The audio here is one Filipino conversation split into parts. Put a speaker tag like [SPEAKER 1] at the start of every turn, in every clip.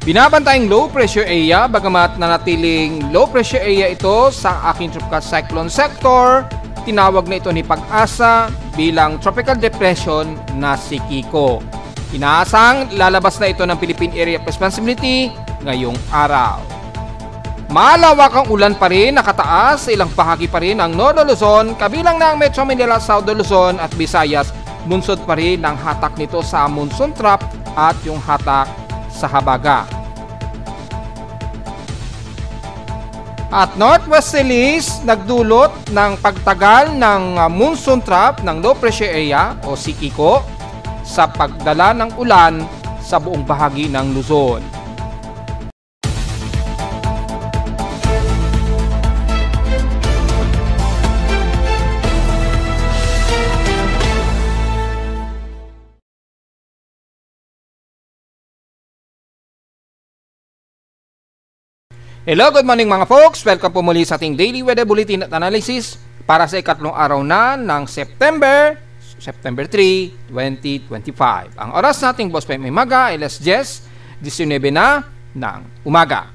[SPEAKER 1] Binabantayang low pressure area, bagamat nanatiling low pressure area ito sa aking tropical cyclone sector, tinawag na ito ni Pag-asa bilang tropical depression na si Kiko. Inaasang lalabas na ito ng Philippine Area of Responsibility ngayong araw. Malawakang ulan pa rin nakataas sa ilang bahagi pa rin ng Northern Luzon, kabilang na ang Metro Manila, Southern Luzon at Visayas. Bunsod pa rin ang hatak nito sa monsoon trap at yung hatak sa habaga. At northwesterlies nagdulot ng pagtagal ng monsoon trap ng low pressure area o si Kiko sa pagdala ng ulan sa buong bahagi ng Luzon. Hello, good morning mga folks! Welcome po muli sa ating Daily Weather Bulletin at Analysis para sa ikatlong araw na ng September 3, 2025. Ang oras nating Boss Pem Imaga ay alas 19 na ng umaga.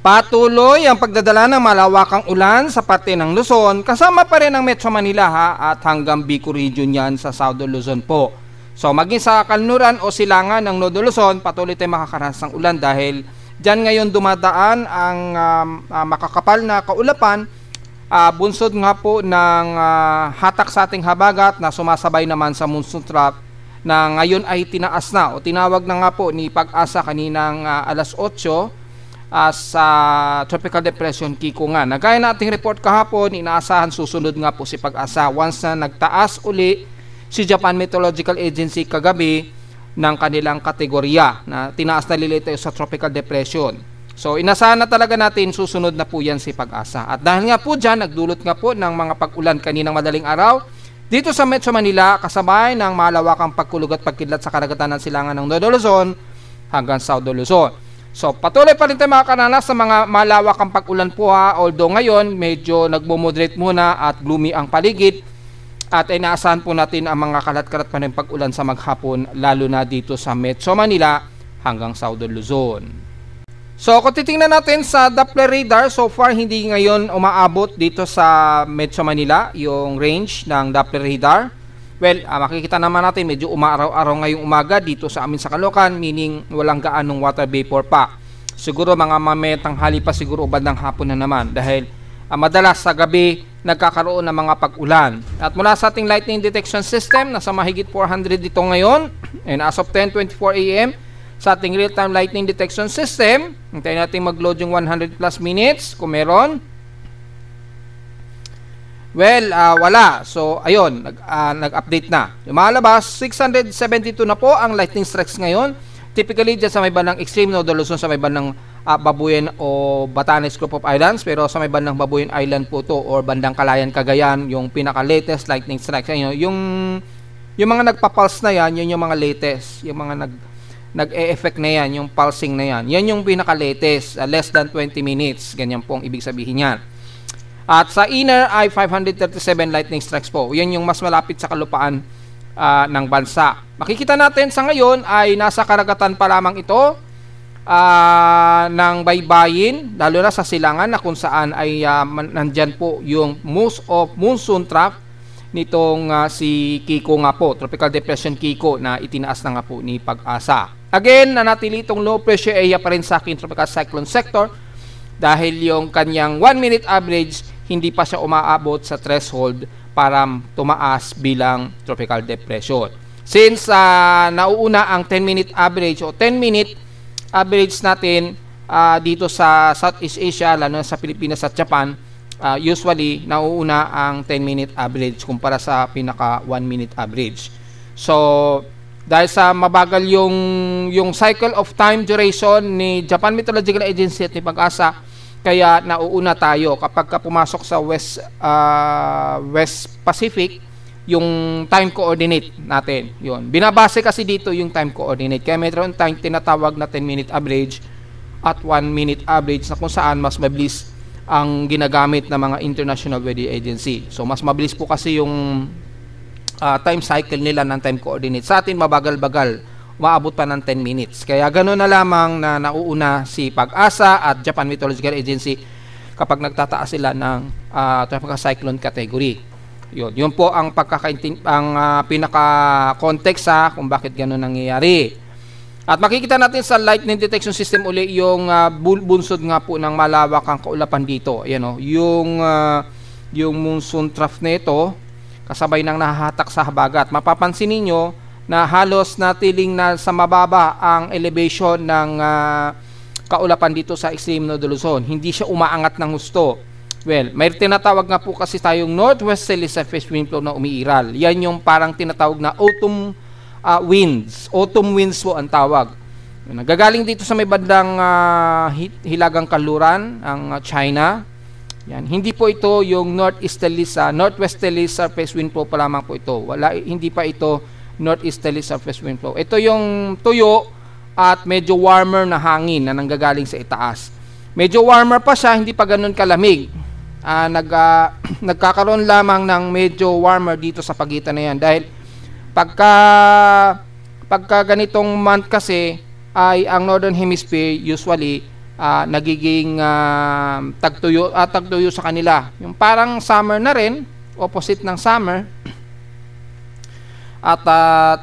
[SPEAKER 1] Patuloy ang pagdadala ng malawakang ulan sa parte ng Luzon, kasama pa rin ang Metro Manila at hanggang Bicol Region yan sa Southern Luzon po. So maging sa kanluran o silangan ng Northern Luzon, patuloy tayong makakaranas ng ulan dahil diyan ngayon dumadaan ang makakapal na kaulapan, bunsod nga po ng hatak sa ating habagat na sumasabay naman sa monsoon trap na ngayon ay tinaas na o tinawag na nga po ni Pag-asa kaninang alas 8 sa Tropical Depression Kiko nga. Nagaya na ating report kahapon, inaasahan susunod nga po si Pag-asa once na nagtaas uli si Japan Meteorological Agency kagabi ng kanilang kategorya na tinaas na lilito sa tropical depression. So inasahan na talaga natin susunod na po yan si Pag-asa. At dahil nga po dyan, nagdulot nga po ng mga pag-ulan kaninang madaling araw dito sa Metro Manila, kasabay ng malawakang pagkulog at pagkidlat sa karagatan ng silangan ng Northern Luzon hanggang Southern Luzon. So patuloy pa rin tayo makakaranas sa mga malawakang pag-ulan po although ngayon medyo nagmo-moderate muna at gloomy ang paligid. At inaasahan po natin ang mga kalat-kalat pa ng pag-ulan sa maghapon, lalo na dito sa Metro Manila hanggang Southern Luzon. So kung titingnan natin sa Doppler radar, so far hindi ngayon umaabot dito sa Metro Manila yung range ng Doppler radar. Well, makikita naman natin medyo umaaraw-araw ngayong umaga dito sa amin sa Caloocan, meaning walang gaanong water vapor pa. Siguro mga mametang hali pa siguro bandang hapon na naman dahil madalas sa gabi nagkakaroon ng mga pag-ulan. At mula sa ating lightning detection system, nasa mahigit 400 dito ngayon. And as of 10:24 AM, sa ating real-time lightning detection system, hintayin natin mag-load yung 100 plus minutes kung meron. Well, wala. So, ayun, nag-update na. Lumalabas, 672 na po ang lightning strikes ngayon. Typically, dyan sa may bandang extreme Northern Luzon, sa may bandang Babuyan o Batanes Group of Islands, pero sa may bandang Babuyan Island po to or bandang Calayan, Cagayan, yung pinaka-latest lightning strikes. Yung mga nagpa-pulse na yan, yun yung mga latest. Yung mga nag-e-effect na yan, yung pulsing na yan. Yan yung pinaka-latest, less than 20 minutes. Ganyan po ang ibig sabihin yan. At sa inner ay 537 lightning strikes po. Yan yung mas malapit sa kalupaan ng bansa. Makikita natin sa ngayon ay nasa karagatan pa lamang ito ng baybayin, lalo na sa silangan na kung saan ay nandyan po yung most of monsoon trap nitong si Kiko nga po, Tropical Depression Kiko na itinaas na nga po ni Pag-asa. Again, nanatili itong low pressure area pa rin sa aking tropical cyclone sector dahil yung kanyang 1 minute average hindi pa siya umaabot sa threshold para tumaas bilang tropical depression. Since nauuna ang 10-minute average o 10-minute average natin dito sa Southeast Asia, lalo na sa Pilipinas at Japan, usually nauuna ang 10-minute average kumpara sa pinaka 1-minute average. So dahil sa mabagal yung cycle of time duration ni Japan Meteorological Agency at ni Pag-asa, kaya nauuna tayo kapag pumasok sa West Pacific yung time coordinate natin. Yun. Binabase kasi dito yung time coordinate. Kaya mayroon tayong tinatawag na 10-minute average at 1-minute average na kung saan mas mabilis ang ginagamit ng mga International Weather Agency. So mas mabilis po kasi yung time cycle nila ng time coordinate. Sa atin mabagal-bagal umaabot pa ng 10 minutes. Kaya gano'n na lamang na nauuna si Pag-asa at Japan Meteorological Agency kapag nagtataas sila ng tropical cyclone category. Yun po ang pinaka-context kung bakit gano'n nangyayari. At makikita natin sa lightning detection system uli yung bunsod nga po ng malawakang kaulapan dito. Ayan, yung monsoon trough nito kasabay ng nahahatak sa habagat. Mapapansin niyo na halos natiling na sa mababa ang elevation ng kaulapan dito sa extreme North Luzon. Hindi siya umaangat ng husto. Well, may tinatawag nga po kasi tayong northwesterly surface wind flow na umiiral. Yan yung parang tinatawag na autumn winds. Autumn winds po ang tawag. Nagagaling dito sa may bandang hilagang kanluran, ang China. Yan. Hindi po ito yung northwesterly surface wind flow pa lamang po ito. Hindi pa ito northeasterly surface wind flow. Ito yung tuyo at medyo warmer na hangin na nanggagaling sa itaas. Medyo warmer pa siya, hindi pa ganun kalamig. Nagkakaroon lamang ng medyo warmer dito sa pagitan na yan dahil pagka ganitong month kasi ay ang northern hemisphere usually nagiging tagtuyo sa kanila. Yung parang summer na rin, opposite ng summer. At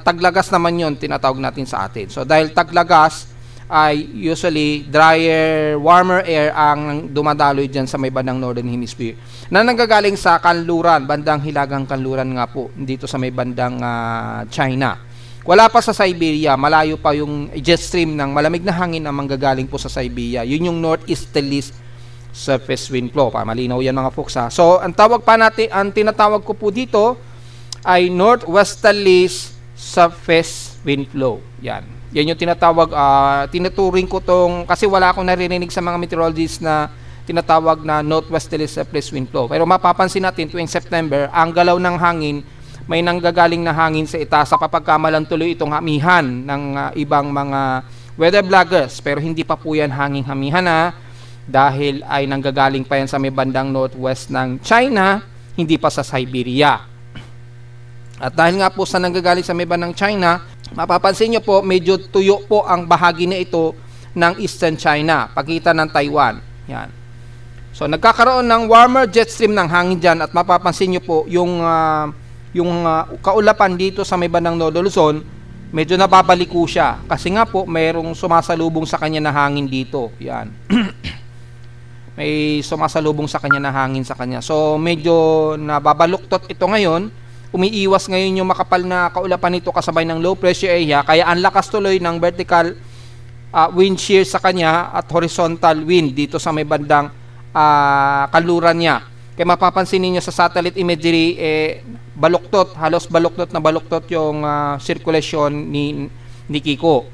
[SPEAKER 1] taglagas naman yon tinatawag natin sa atin. So dahil taglagas ay usually drier, warmer air ang dumadaloy dyan sa may bandang northern hemisphere na nanggagaling sa kanluran, bandang hilagang kanluran nga po dito sa may bandang China. Wala pa sa Siberia, malayo pa yung jet stream ng malamig na hangin na manggagaling po sa Siberia. Yun yung northeasterly surface wind flow. Malinaw yan mga folks ha. So ang tinatawag ko po dito ay northwesterly surface wind flow. Yan yung tinatawag, tinuturing ko tong, kasi wala akong naririnig sa mga meteorologists na tinatawag na northwesterly surface wind flow. Pero mapapansin natin tuwing September, ang galaw ng hangin, may nanggagaling na hangin sa itaas sa papagkamalan tuloy itong hamihan ng ibang mga weather bloggers. Pero hindi pa po yan hanging hamihan dahil ay nanggagaling pa yan sa may bandang northwest ng China, hindi pa sa Siberia. At dahil nga po sa nanggagaling sa may bandang China, mapapansin nyo po, medyo tuyo po ang bahagi na ito ng Eastern China, pagitan ng Taiwan. Yan. So, nagkakaroon ng warmer jet stream ng hangin dyan at mapapansin nyo po, yung kaulapan dito sa may bandang North Luzon, medyo nababaliko siya. Kasi nga po, mayroong sumasalubong sa kanya na hangin dito. Yan. May sumasalubong sa kanya na hangin sa kanya. So, medyo nababaluktot ito ngayon. Umiiwas ngayon yung makapal na kaulapan nito kasabay ng low pressure area, kaya ang lakas tuloy ng vertical wind shear sa kanya at horizontal wind dito sa may bandang kanluran niya. Kaya mapapansin niyo sa satellite imagery, baluktot, halos baluktot na baluktot yung circulation ni Kiko.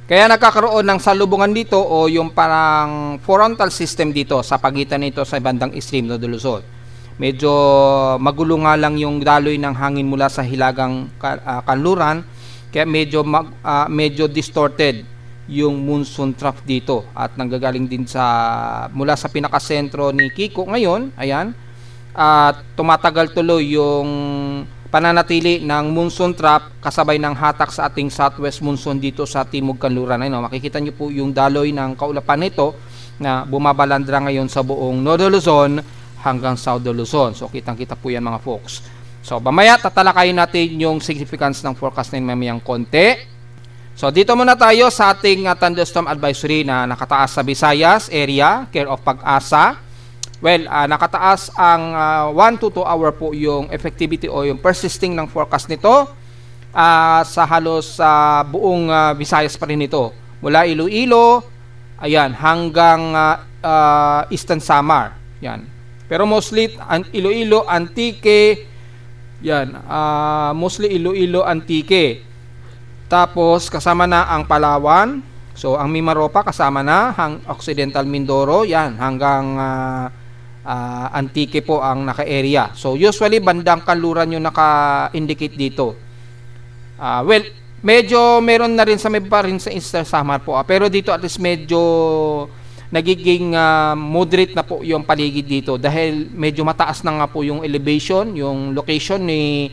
[SPEAKER 1] Kaya nagkakaroon ng salubungan dito o yung parang frontal system dito sa pagitan nito sa bandang extreme North Luzon. Medyo magulo nga lang yung daloy ng hangin mula sa hilagang kanluran, kaya medyo distorted yung monsoon trough dito at nanggagaling din mula sa pinakasentro ni Kiko ngayon. Ayan, at tumatagal tuloy yung pananatili ng monsoon trough kasabay ng hatak sa ating southwest monsoon dito sa timog kanluran. Ayun, makikita nyo po yung daloy ng kaulapan nito na bumabalandra ngayon sa buong North Luzon hanggang South Luzon. So kitang-kita po yan mga folks. So mamaya tatalakayin natin yung significance ng forecast na mamayang konti. So dito muna tayo sa ating thunderstorm advisory na nakataas sa Visayas area, care of Pag-asa. Well, nakataas ang 1 to 2 hour po yung effectivity o yung persisting ng forecast nito sa halos buong Visayas pa rin ito. Mula Iloilo, ayan, hanggang Eastern Samar. Yan. Pero mostly Iloilo, Antique, yan, mostly Iloilo, Antique. Tapos kasama na ang Palawan. So ang Mimaropa kasama na, Occidental Mindoro, yan, hanggang Antique po ang naka-area. So usually bandang kanluran yung naka-indicate dito. Well, medyo meron na rin sa may pa rin sa Eastern Samar po. Pero dito at least medyo nagiging moderate na po yung paligid dito dahil medyo mataas na nga po yung elevation, yung location ni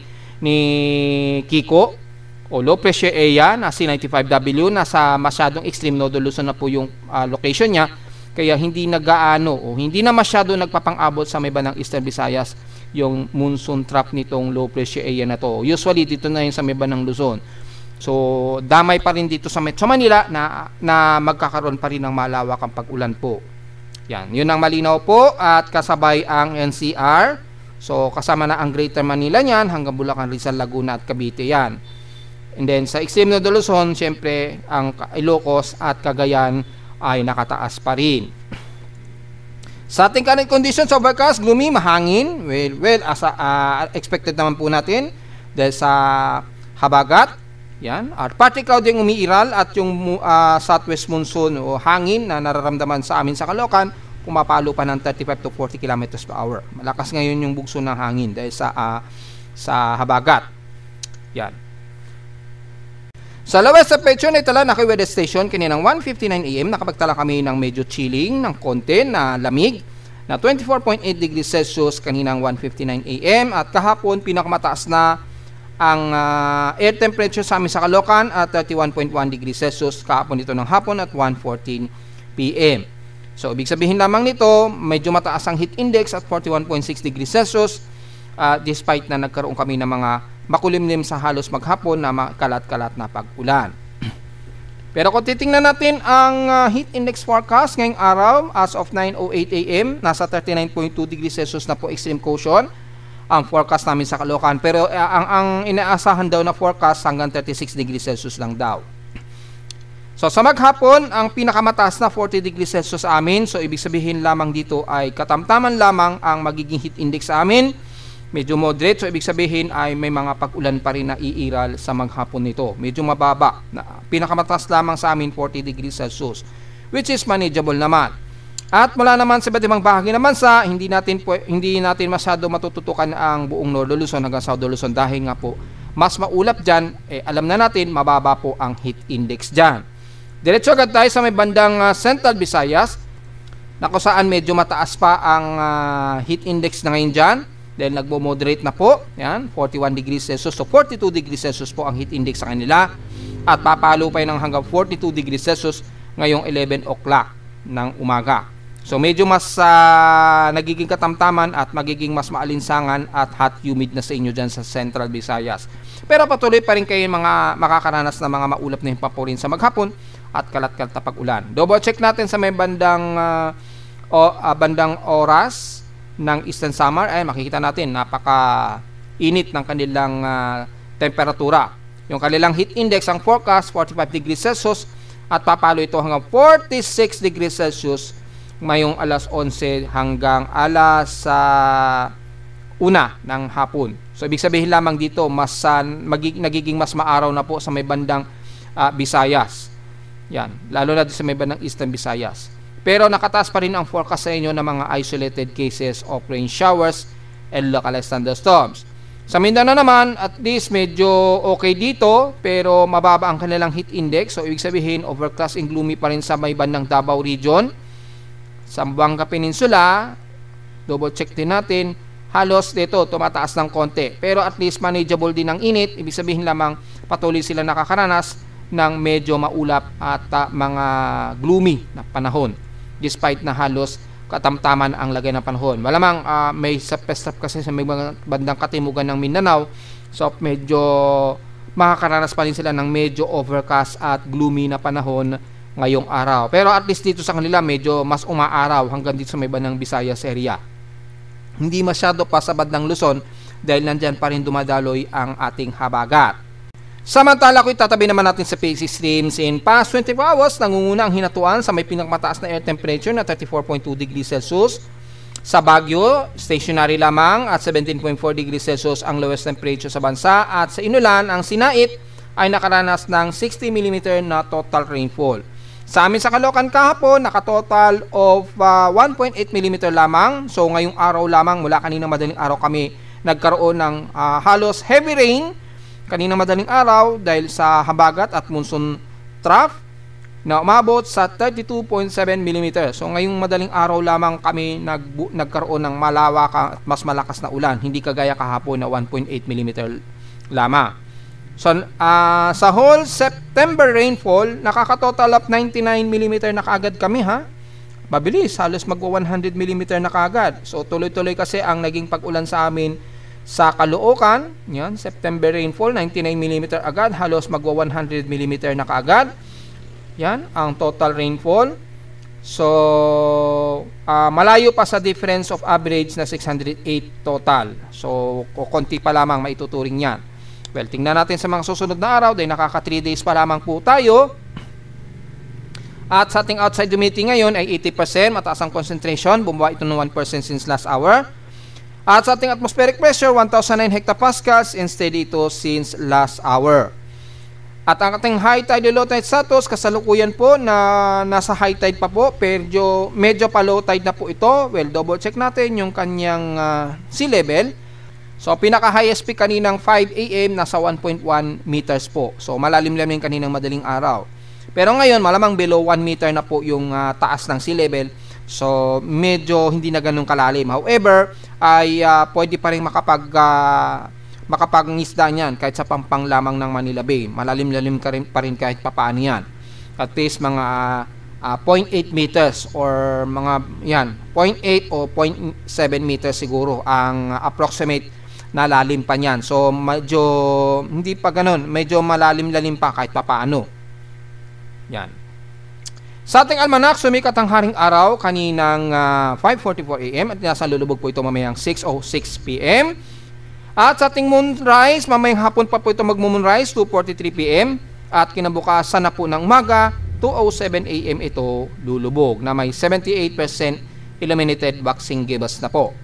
[SPEAKER 1] Kiko o low pressure area na C95W. Nasa masyadong extreme node Luzon na po yung location niya, kaya hindi nagaano o hindi na masyado nagpapang-abot sa may bandang Eastern Visayas yung monsoon trap nitong low pressure area na to. Usually dito na yun sa may bandang Luzon. So damay pa rin dito sa Metro Manila na magkakaroon pa rin ng malawakang pag-ulan po. Yan, yun ang malinaw po, at kasabay ang NCR. So kasama na ang Greater Manila niyan hanggang Bulacan, Rizal, Laguna at Cavite yan. And then sa extreme node Luzon, syempre ang Ilocos at Cagayan ay nakataas pa rin. Sa ating current conditions, overcast, gloomy, mahangin. Well, as expected naman po natin dahil sa habagat. Yan. At partly cloudy yung umiiral, at yung southwest monsoon o hangin na nararamdaman sa amin sa Caloocan, pumapalo pa ng 35 to 40 kilometers per hour. Malakas ngayon yung bugso ng hangin dahil sa habagat. Yan. Sa lowest temperature na itala na weather station kaninang 1:59 AM, nakapagtala kami ng medyo chilling ng konti na lamig na 24.8 degrees Celsius kaninang 1:59 AM, at kahapon pinakamataas na ang air temperature sa amin sa Caloocan at 31.1 degrees Celsius kahapon dito ng hapon at 1:14 PM. So ibig sabihin lamang nito, medyo mataas ang heat index at 41.6 degrees Celsius despite na nagkaroon kami ng mga makulimlim sa halos maghapon na kalat-kalat na pag-ulan. Pero kung titingnan natin ang heat index forecast ngayong araw, as of 9:08 AM, nasa 39.2 degrees Celsius na po extreme caution ang forecast namin sa Caloocan. Pero ang inaasahan daw na forecast hanggang 36 degrees Celsius lang daw. So sa maghapon, ang pinakamataas na 40 degrees Celsius sa amin. So ibig sabihin lamang dito ay katamtaman lamang ang magiging heat index sa amin. Medyo moderate, so ibig sabihin ay may mga pag-ulan pa rin na iiral sa maghapon nito. Medyo mababa. Pinakamataas lamang sa amin 40 degrees Celsius, which is manageable naman. At mula naman sa iba't ibang bahagi naman sa hindi natin masyado matututukan ang buong Northern Luzon hanggang Southern Luzon dahil nga po mas maulap dyan, alam na natin mababa po ang heat index dyan. Diretso agad tayo sa may bandang Central Visayas na kung saan medyo mataas pa ang heat index na ngayon dyan. Dahil nagmo-moderate na po, yan, 41 degrees Celsius, so 42 degrees Celsius po ang heat index sa kanila, at papalo pa ng hanggang 42 degrees Celsius ngayong 11 o'clock ng umaga. So medyo mas nagiging katamtaman at magiging mas maalinsangan at hot humid na sa inyo dyan sa Central Visayas. Pero patuloy pa rin kayo mga makakaranas na mga maulap na himpapurin sa maghapon at kalat-kalat na pag-ulan. Double check natin sa may bandang oras ng Eastern Samar, ay makikita natin napaka-init ng kanilang temperatura. Yung kanilang heat index, ang forecast 45 degrees Celsius, at papalo ito hanggang 46 degrees Celsius ngayong alas 11 hanggang alas 1 ng hapon. So ibig sabihin lamang dito nagiging mas maaraw na po sa may bandang Visayas. Yan, lalo na sa may bandang Eastern Visayas. Pero nakataas pa rin ang forecast sa inyo ng mga isolated cases of rain showers and localized thunderstorms. Sa Mindanao naman, at least medyo okay dito, pero mababa ang kanilang heat index. So ibig sabihin, overcast and gloomy pa rin sa may bandang Davao region. Sa Buanga Peninsula, double check din natin, halos dito tumataas ng konti. Pero at least manageable din ang init. Ibig sabihin lamang patuloy sila nakakaranas ng medyo maulap at mga gloomy na panahon, despite na halos katamtaman ang lagay ng panahon. Malamang may sapestap kasi sa may bandang katimugan ng Mindanao, so medyo makakaranas pa rin sila ng medyo overcast at gloomy na panahon ngayong araw. Pero at least dito sa kanila medyo mas umaaraw hanggang dito sa may bandang Visayas area. Hindi masyado pa sa bandang Luzon dahil nandyan pa rin dumadaloy ang ating habagat. Samantala ko itatabi naman natin sa PAC streams. In past 24 hours, nangunguna ang hinatuan sa may pinakamataas na air temperature na 34.2 degrees Celsius. Sa Baguio, stationary lamang at 17.4 degrees Celsius ang lowest temperature sa bansa. At sa Inulan, ang Sinait ay nakaranas ng 60 mm na total rainfall. Sa amin sa Caloocan kahapon, nakatotal of 1.8 mm lamang. So ngayong araw lamang, mula kaninang madaling araw kami nagkaroon ng halos heavy rain kaninang madaling araw dahil sa habagat at monsoon trough na umabot sa 32.7 mm. So ngayong madaling araw lamang kami nagkaroon ng malawak at mas malakas na ulan, hindi kagaya kahapon na 1.8 mm lamang. So, sa whole September rainfall, nakaka-total of 99 mm na kaagad kami, ha? Mabilis, halos magwa 100 mm na kaagad. So, tuloy-tuloy kasi ang naging pag-ulan sa amin sa Caloocan. Yan, September rainfall, 99 mm agad, halos magwa 100 mm na kaagad. Yan, ang total rainfall. So, malayo pa sa difference of average na 608 total. So, konti pa lamang maituturing yan. Well, tingnan natin sa mga susunod na araw dahil nakaka 3 days pa lamang po tayo. At sa ating outside humidity ngayon ay 80%, mataas ang concentration, bumaba ito ng 1% since last hour. At sa ating atmospheric pressure, 1,009 hectopascals, and steady ito since last hour. At ang ating high tide and low tide status, kasalukuyan po na nasa high tide pa po, pero medyo pa low tide na po ito. Well, double check natin yung kanyang sea level. So, pinaka-highest peak kaninang 5 AM, nasa 1.1 meters po. So, malalim-lalim kaninang madaling araw. Pero ngayon, malamang below 1 meter na po yung taas ng sea level. So, medyo hindi na ganun kalalim. However, ay pwede pa rin makapangisda niyan kahit sa pampang lamang ng Manila Bay. Malalim-lalim pa rin kahit papaano yan. At least mga 0.8 meters or mga yan, 0.8 o 0.7 meters siguro ang approximate na lalim pa niyan. So, medyo hindi pa ganun. Medyo malalim-lalim pa kahit papaano. Yan. Sa ating almanac, sumikat ang haring araw kaninang 5:44 AM at nasa lulubog po ito mamayang 6:06 PM. At sa ating moonrise, mamayang hapon pa po ito magmo-moonrise, 2:43 PM. At kinabukasan na po ng umaga, 2:07 AM ito lulubog na may 78% illuminated waxing gibbous na po.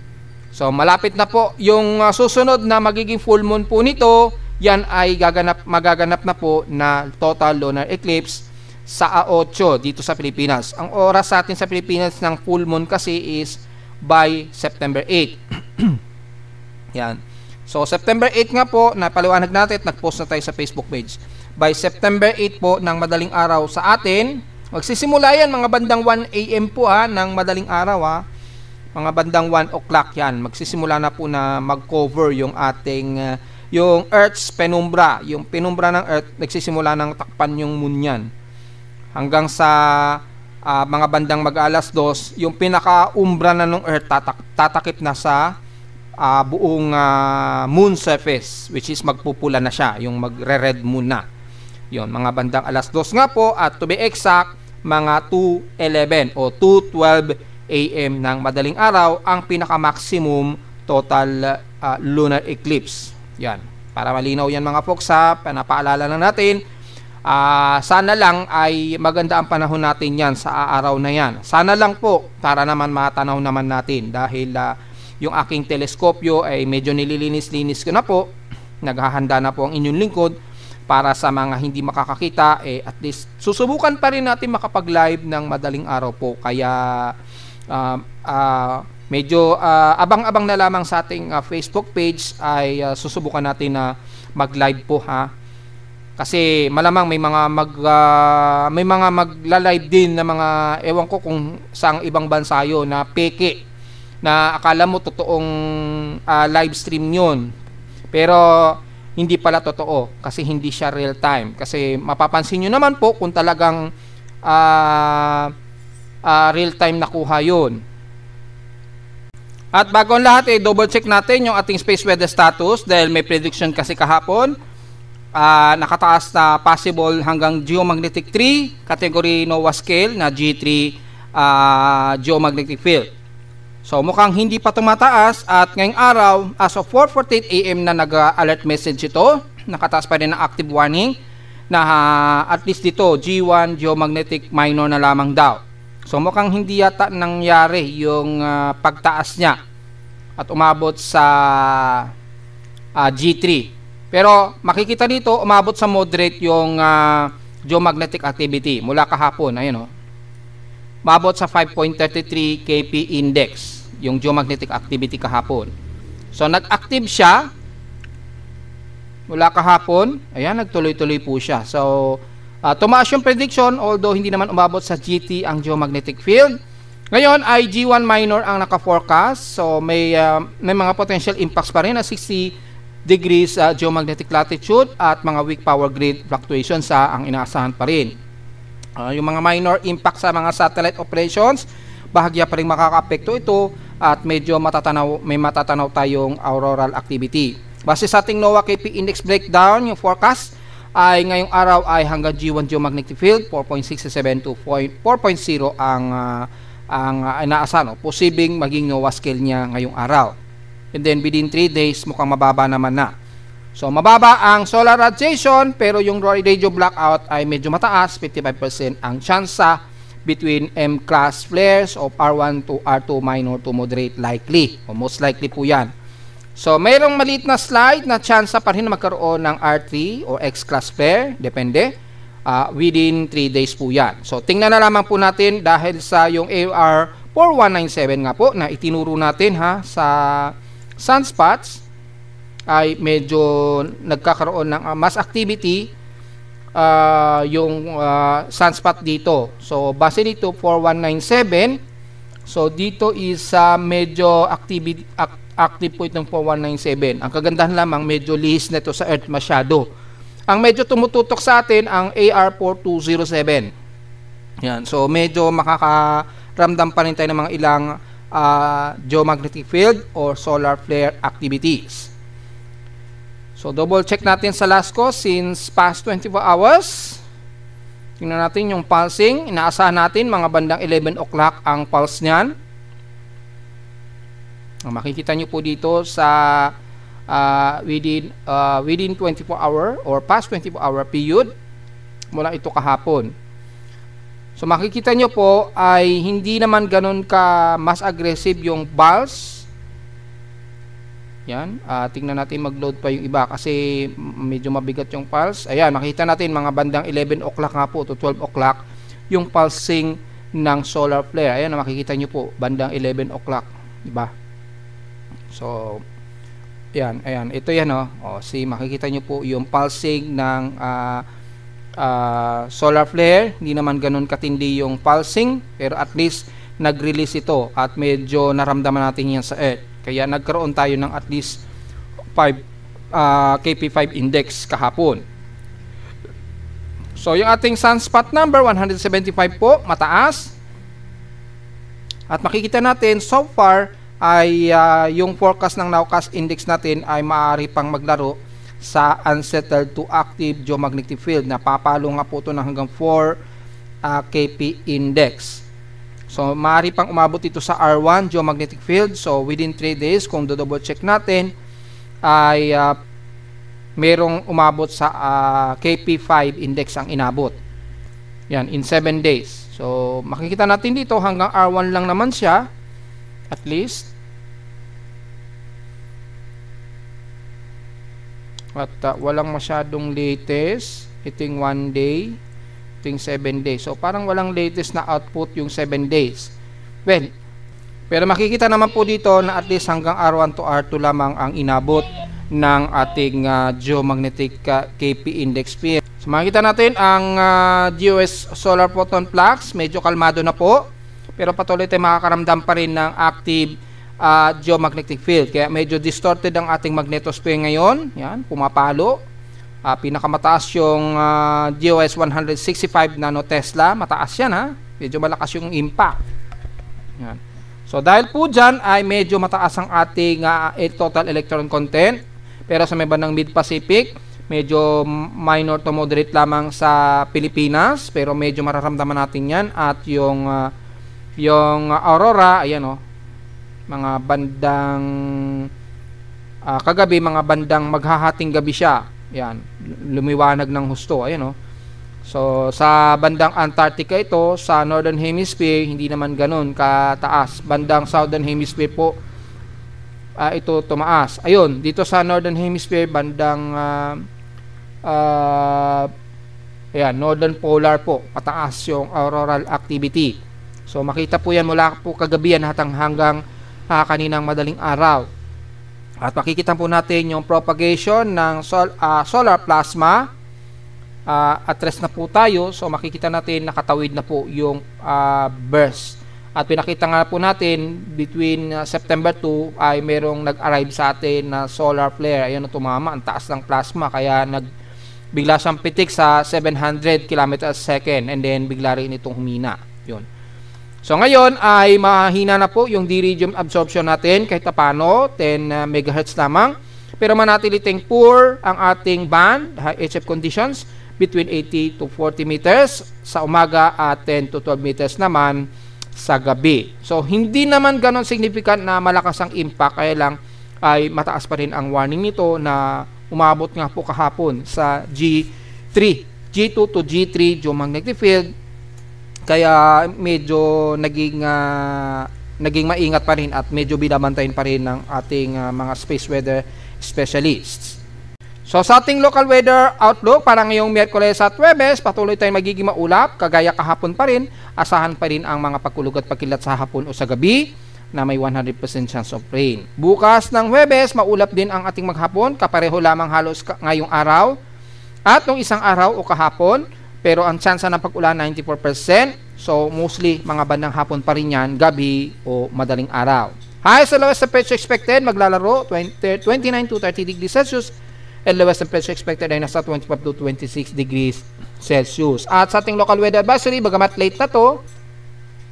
[SPEAKER 1] So, malapit na po yung susunod na magiging full moon po nito. Yan ay magaganap na po na total lunar eclipse sa 8 dito sa Pilipinas. Ang oras sa atin sa Pilipinas ng full moon kasi is by September 8. Yan. So, September 8 nga po, napaliwanag natin at nag-post na tayo sa Facebook page. By September 8 po ng madaling araw sa atin, magsisimula yan mga bandang 1 AM po ng madaling araw mga bandang 1 o'clock yan. Magsisimula na po na mag-cover yung ating, yung Earth's penumbra. Yung penumbra ng Earth, nagsisimula ng takpan yung moon yan. Hanggang sa mga bandang mag-alas 2, yung pinaka-umbra na ng Earth tatakip na sa buong moon surface, which is magpupula na siya, yung magre-red moon na. Yun, mga bandang alas 2 nga po, at to be exact, mga 2:11 o 2:12 AM ng madaling araw ang pinaka-maximum total lunar eclipse. Yan. Para malinaw yan mga folks napaalala lang natin. Sana lang ay maganda ang panahon natin yan sa araw na yan. Sana lang po para naman matanaw naman natin dahil yung aking teleskopyo ay medyo nililinis-linis ko na po. Naghahanda na po ang inyong lingkod para sa mga hindi makakakita at least susubukan pa rin natin makapag-live ng madaling araw po. Kaya medyo abang-abang na lamang sa ating Facebook page ay susubukan natin na mag-live po kasi malamang may mga magla-live din na mga ewan ko kung saang ibang bansa yun na peke na akala mo totoong live stream yun pero hindi pala totoo kasi hindi siya real time. Kasi mapapansin nyo naman po kung talagang real time nakuha yun. At bago ang lahat double check natin yung ating space weather status dahil may prediction kasi kahapon. Nakataas na possible hanggang geomagnetic 3 category NOAA scale na G3 geomagnetic field. So mukhang hindi pa tumataas at ngayong araw as of 4:48 AM na nag-alert message ito. Nakataas pa rin ang active warning na at least dito G1 geomagnetic minor na lamang daw. So mukhang hindi yata nangyari yung pagtaas niya at umabot sa G3. Pero makikita dito umabot sa moderate yung geomagnetic activity mula kahapon. Ayun umabot sa 5.33 kp index yung geomagnetic activity kahapon. So nag-active siya mula kahapon. Ayan, nagtuloy-tuloy po siya. So tumaas yung prediction although hindi naman umabot sa GT ang geomagnetic field. Ngayon ay G1 minor ang naka-forecast. So may mga potential impacts pa rin na 60 degrees geomagnetic latitude at mga weak power grid fluctuations ang inaasahan pa rin. Yung mga minor impact sa mga satellite operations, bahagya pa rin makakaapekto ito at medyo may matatanaw tayong auroral activity. Base sa ating NOAA KP Index breakdown, yung forecast ay ngayong araw ay hanggang G1 geomagnetic field 4.67 to 4.0 ang inaasahan. Posibleng maging NOAA scale niya ngayong araw. And then within 3 days mukhang mababa naman na. So mababa ang solar radiation pero yung radio blackout ay medyo mataas, 55% ang tsansa between M-class flares of R1 to R2 minor to moderate likely. O most likely po yan. So mayroong maliit na slide na tsansa pa rin na magkaroon ng R3 or X-class flare, depende. Within 3 days po yan. So tingnan na lamang po natin dahil sa yung AR 4197 nga po na itinuro natin sa sunspots ay medyo nagkakaroon ng mass activity yung sunspot dito. So base dito 4197, so dito is medyo active po itong 4197. Ang kagandahan lamang medyo lihis na ito sa Earth masyado. Ang medyo tumututok sa atin ang AR 4207. Yan, so medyo makakaramdam pa rin tayo ng mga ilang geomagnetic field or solar flare activities. So double check natin sa LASCO since past 24 hours. Tingnan natin yung pulsing. Inaasahan natin mga bandang 11 o'clock ang pulse niyan. Makikita nyo po dito sa within 24 hour or past 24 hour period mula ito kahapon. So makikita nyo po ay hindi naman ganun ka mas aggressive yung pulse. Yan, tingnan natin mag-load pa yung iba kasi medyo mabigat yung pulse. Ayan, makita natin mga bandang 11 o'clock nga po to 12 o'clock yung pulsing ng solar flare. Ayan, makikita nyo po, bandang 11 o'clock, diba? So, ayan, ito yan makikita nyo po yung pulsing ng solar flare. Hindi naman ganun katindi yung pulsing, pero at least nag-release ito at medyo naramdaman natin yan sa Earth. Kaya nagkaroon tayo ng at least 5 KP5 index kahapon. So yung ating sunspot number 175 po, mataas. At makikita natin so far ay yung forecast ng nowcast index natin ay maaari pang maglaro sa unsettled to active geomagnetic field na papalo nga po ito ng hanggang 4 KP index. So maaari pang umabot ito sa R1 geomagnetic field. So within 3 days kung do-double check natin ay merong umabot sa KP5 index ang inabot. Yan, in 7 days. So makikita natin dito hanggang R1 lang naman siya at least. At walang masyadong latest. Iting 1 day, iting 7 days. So parang walang latest na output yung 7 days. Well, pero makikita naman po dito na at least hanggang R1 to R2 lamang ang inabot ng ating geomagnetic KP index field. So makikita natin ang GOS solar photon flux, medyo kalmado na po. Pero patuloy tayo makakaramdam pa rin ng active geomagnetic field. Kaya medyo distorted ang ating magnetosphere ngayon. Yan, pumapalo. Pinakamataas yung GOS 165 nanotesla. Mataas yan Medyo malakas yung impact. Yan. So dahil po dyan ay medyo mataas ang ating total electron content. Pero sa may bandang Mid-Pacific, medyo minor to moderate lamang sa Pilipinas. Pero medyo mararamdaman natin yan. At yung aurora, ayan mga bandang kagabi, mga bandang maghahating gabi siya. Yan, lumiwanag ng husto. Ayan So sa bandang Antarctica ito, sa Northern Hemisphere hindi naman ganoon kataas. Bandang Southern Hemisphere po ito tumaas. Ayun, dito sa Northern Hemisphere bandang ayan, Northern Polar po, pataas yung auroral activity. So makita po yan mula po kagabi yan hanggang kaninang madaling araw. At makikita po natin yung propagation ng solar plasma. At rest na po tayo. So makikita natin nakatawid na po yung burst At pinakita nga po natin between September 2 ay merong nag-arrive sa atin na solar flare. Ayun, tumama, ang taas ng plasma, kaya bigla siyang pitik sa 700 km/s and then bigla rin itong humina. Yun. So ngayon ay mahina na po yung D-radium absorption natin kahit paano, 10 MHz lamang. Pero manatiliting poor ang ating band, high HF conditions, between 80 to 40 meters sa umaga at 10 to 12 meters naman sa gabi. So hindi naman ganon significant na malakas ang impact, kaya lang ay mataas pa rin ang warning nito na umabot nga po kahapon sa G2 to G3 geomagnetic field, kaya medyo naging maingat pa rin at medyo binabantayan pa rin ng ating mga space weather specialists. So sa ating local weather outlook para ngayong Miyerkules at Huwebes, patuloy tayong magiging maulap, kagaya kahapon pa rin. Asahan pa rin ang mga pagkulog at pagkilat sa hapon o sa gabi na may 100% chance of rain. Bukas ng Huwebes, maulap din ang ating maghapon, kapareho lamang halos ngayong araw at nung isang araw o kahapon, pero ang chance ng pag-ulan 94%. So mostly mga bandang hapon pa rin yan, gabi o madaling araw. Highest and lowest temperature expected maglalaro 29 to 30 degrees Celsius. And lowest temperature expected ay nasa 25 to 26 degrees Celsius. At sa ating local weather advisory, bagamat late na to,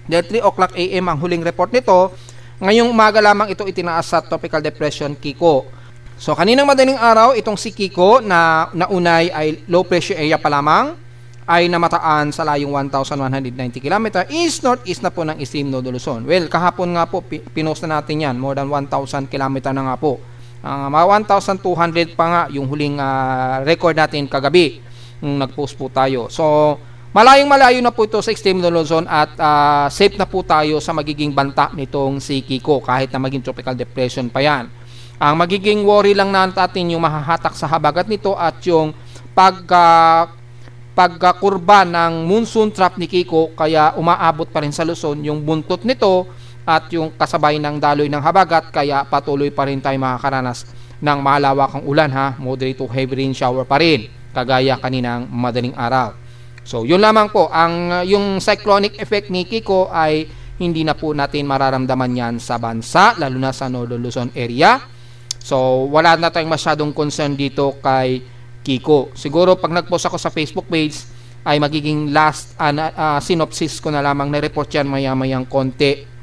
[SPEAKER 1] dahil 3 o'clock AM ang huling report nito, ngayong umaga lamang ito itinaas sa Tropical Depression Kiko. So kaninang madaling araw, itong si Kiko na naunay ay low pressure area pa lamang, ay namataan sa layong 1,190 km east northeast na po ng Isim Nodo Luzon. Well, kahapon nga po pinost na natin yan, more than 1,000 km na nga po. Mga 1,200 pa nga yung huling record natin kagabi nung nag-post po tayo. So malayong-malayo na po ito sa extreme Luzon at safe na po tayo sa magiging banta nitong si Kiko kahit na maging tropical depression pa yan. Ang magiging worry lang natin yung mahahatak sa habagat nito at yung pagkakurba ng monsoon trap ni Kiko, kaya umaabot pa rin sa Luzon yung buntot nito at yung kasabay ng daloy ng habagat, kaya patuloy pa rin tayo makakaranas ng malawakang ulan, moderate to heavy rain shower pa rin kagaya kaninang madaling araw. So yun lamang po, yung cyclonic effect ni Kiko ay hindi na po natin mararamdaman yan sa bansa, lalo na sa Northern Luzon area. So wala na tayong masyadong concern dito kay Kiko. Siguro pag nag-post ako sa Facebook page ay magiging last synopsis ko na lamang na report yan maya-mayang konti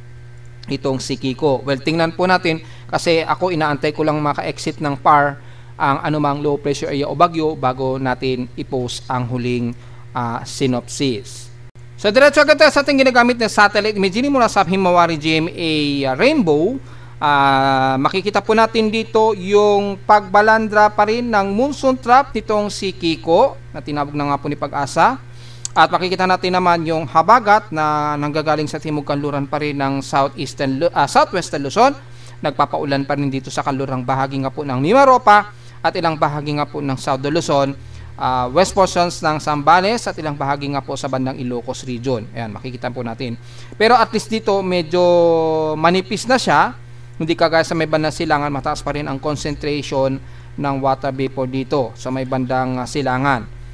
[SPEAKER 1] itong si Kiko. Well, tingnan po natin kasi ako inaantay ko lang maka-exit ng PAR ang anumang low pressure area o bagyo bago natin i-post ang huling synopsis. So diretso agad sa ating ginagamit na satellite imaging mula sa Himawari GMA Rainbow. Makikita po natin dito yung pagbalandra pa rin ng monsoon trap nitong si Kiko na tinawag na nga po ni Pag-asa. At makikita natin naman yung habagat na nanggagaling sa timog kanluran pa rin ng southwestern Luzon. Nagpapaulan pa rin dito sa kanlurang bahagi nga po ng Mimaropa at ilang bahagi nga po ng South Luzon, west portions ng Zambales at ilang bahagi nga po sa bandang Ilocos region. Ayan, makikita po natin. Pero at least dito medyo manipis na siya. Hindi kagaya sa may bandang silangan, mataas pa rin ang concentration ng water vapor dito sa may bandang silangan.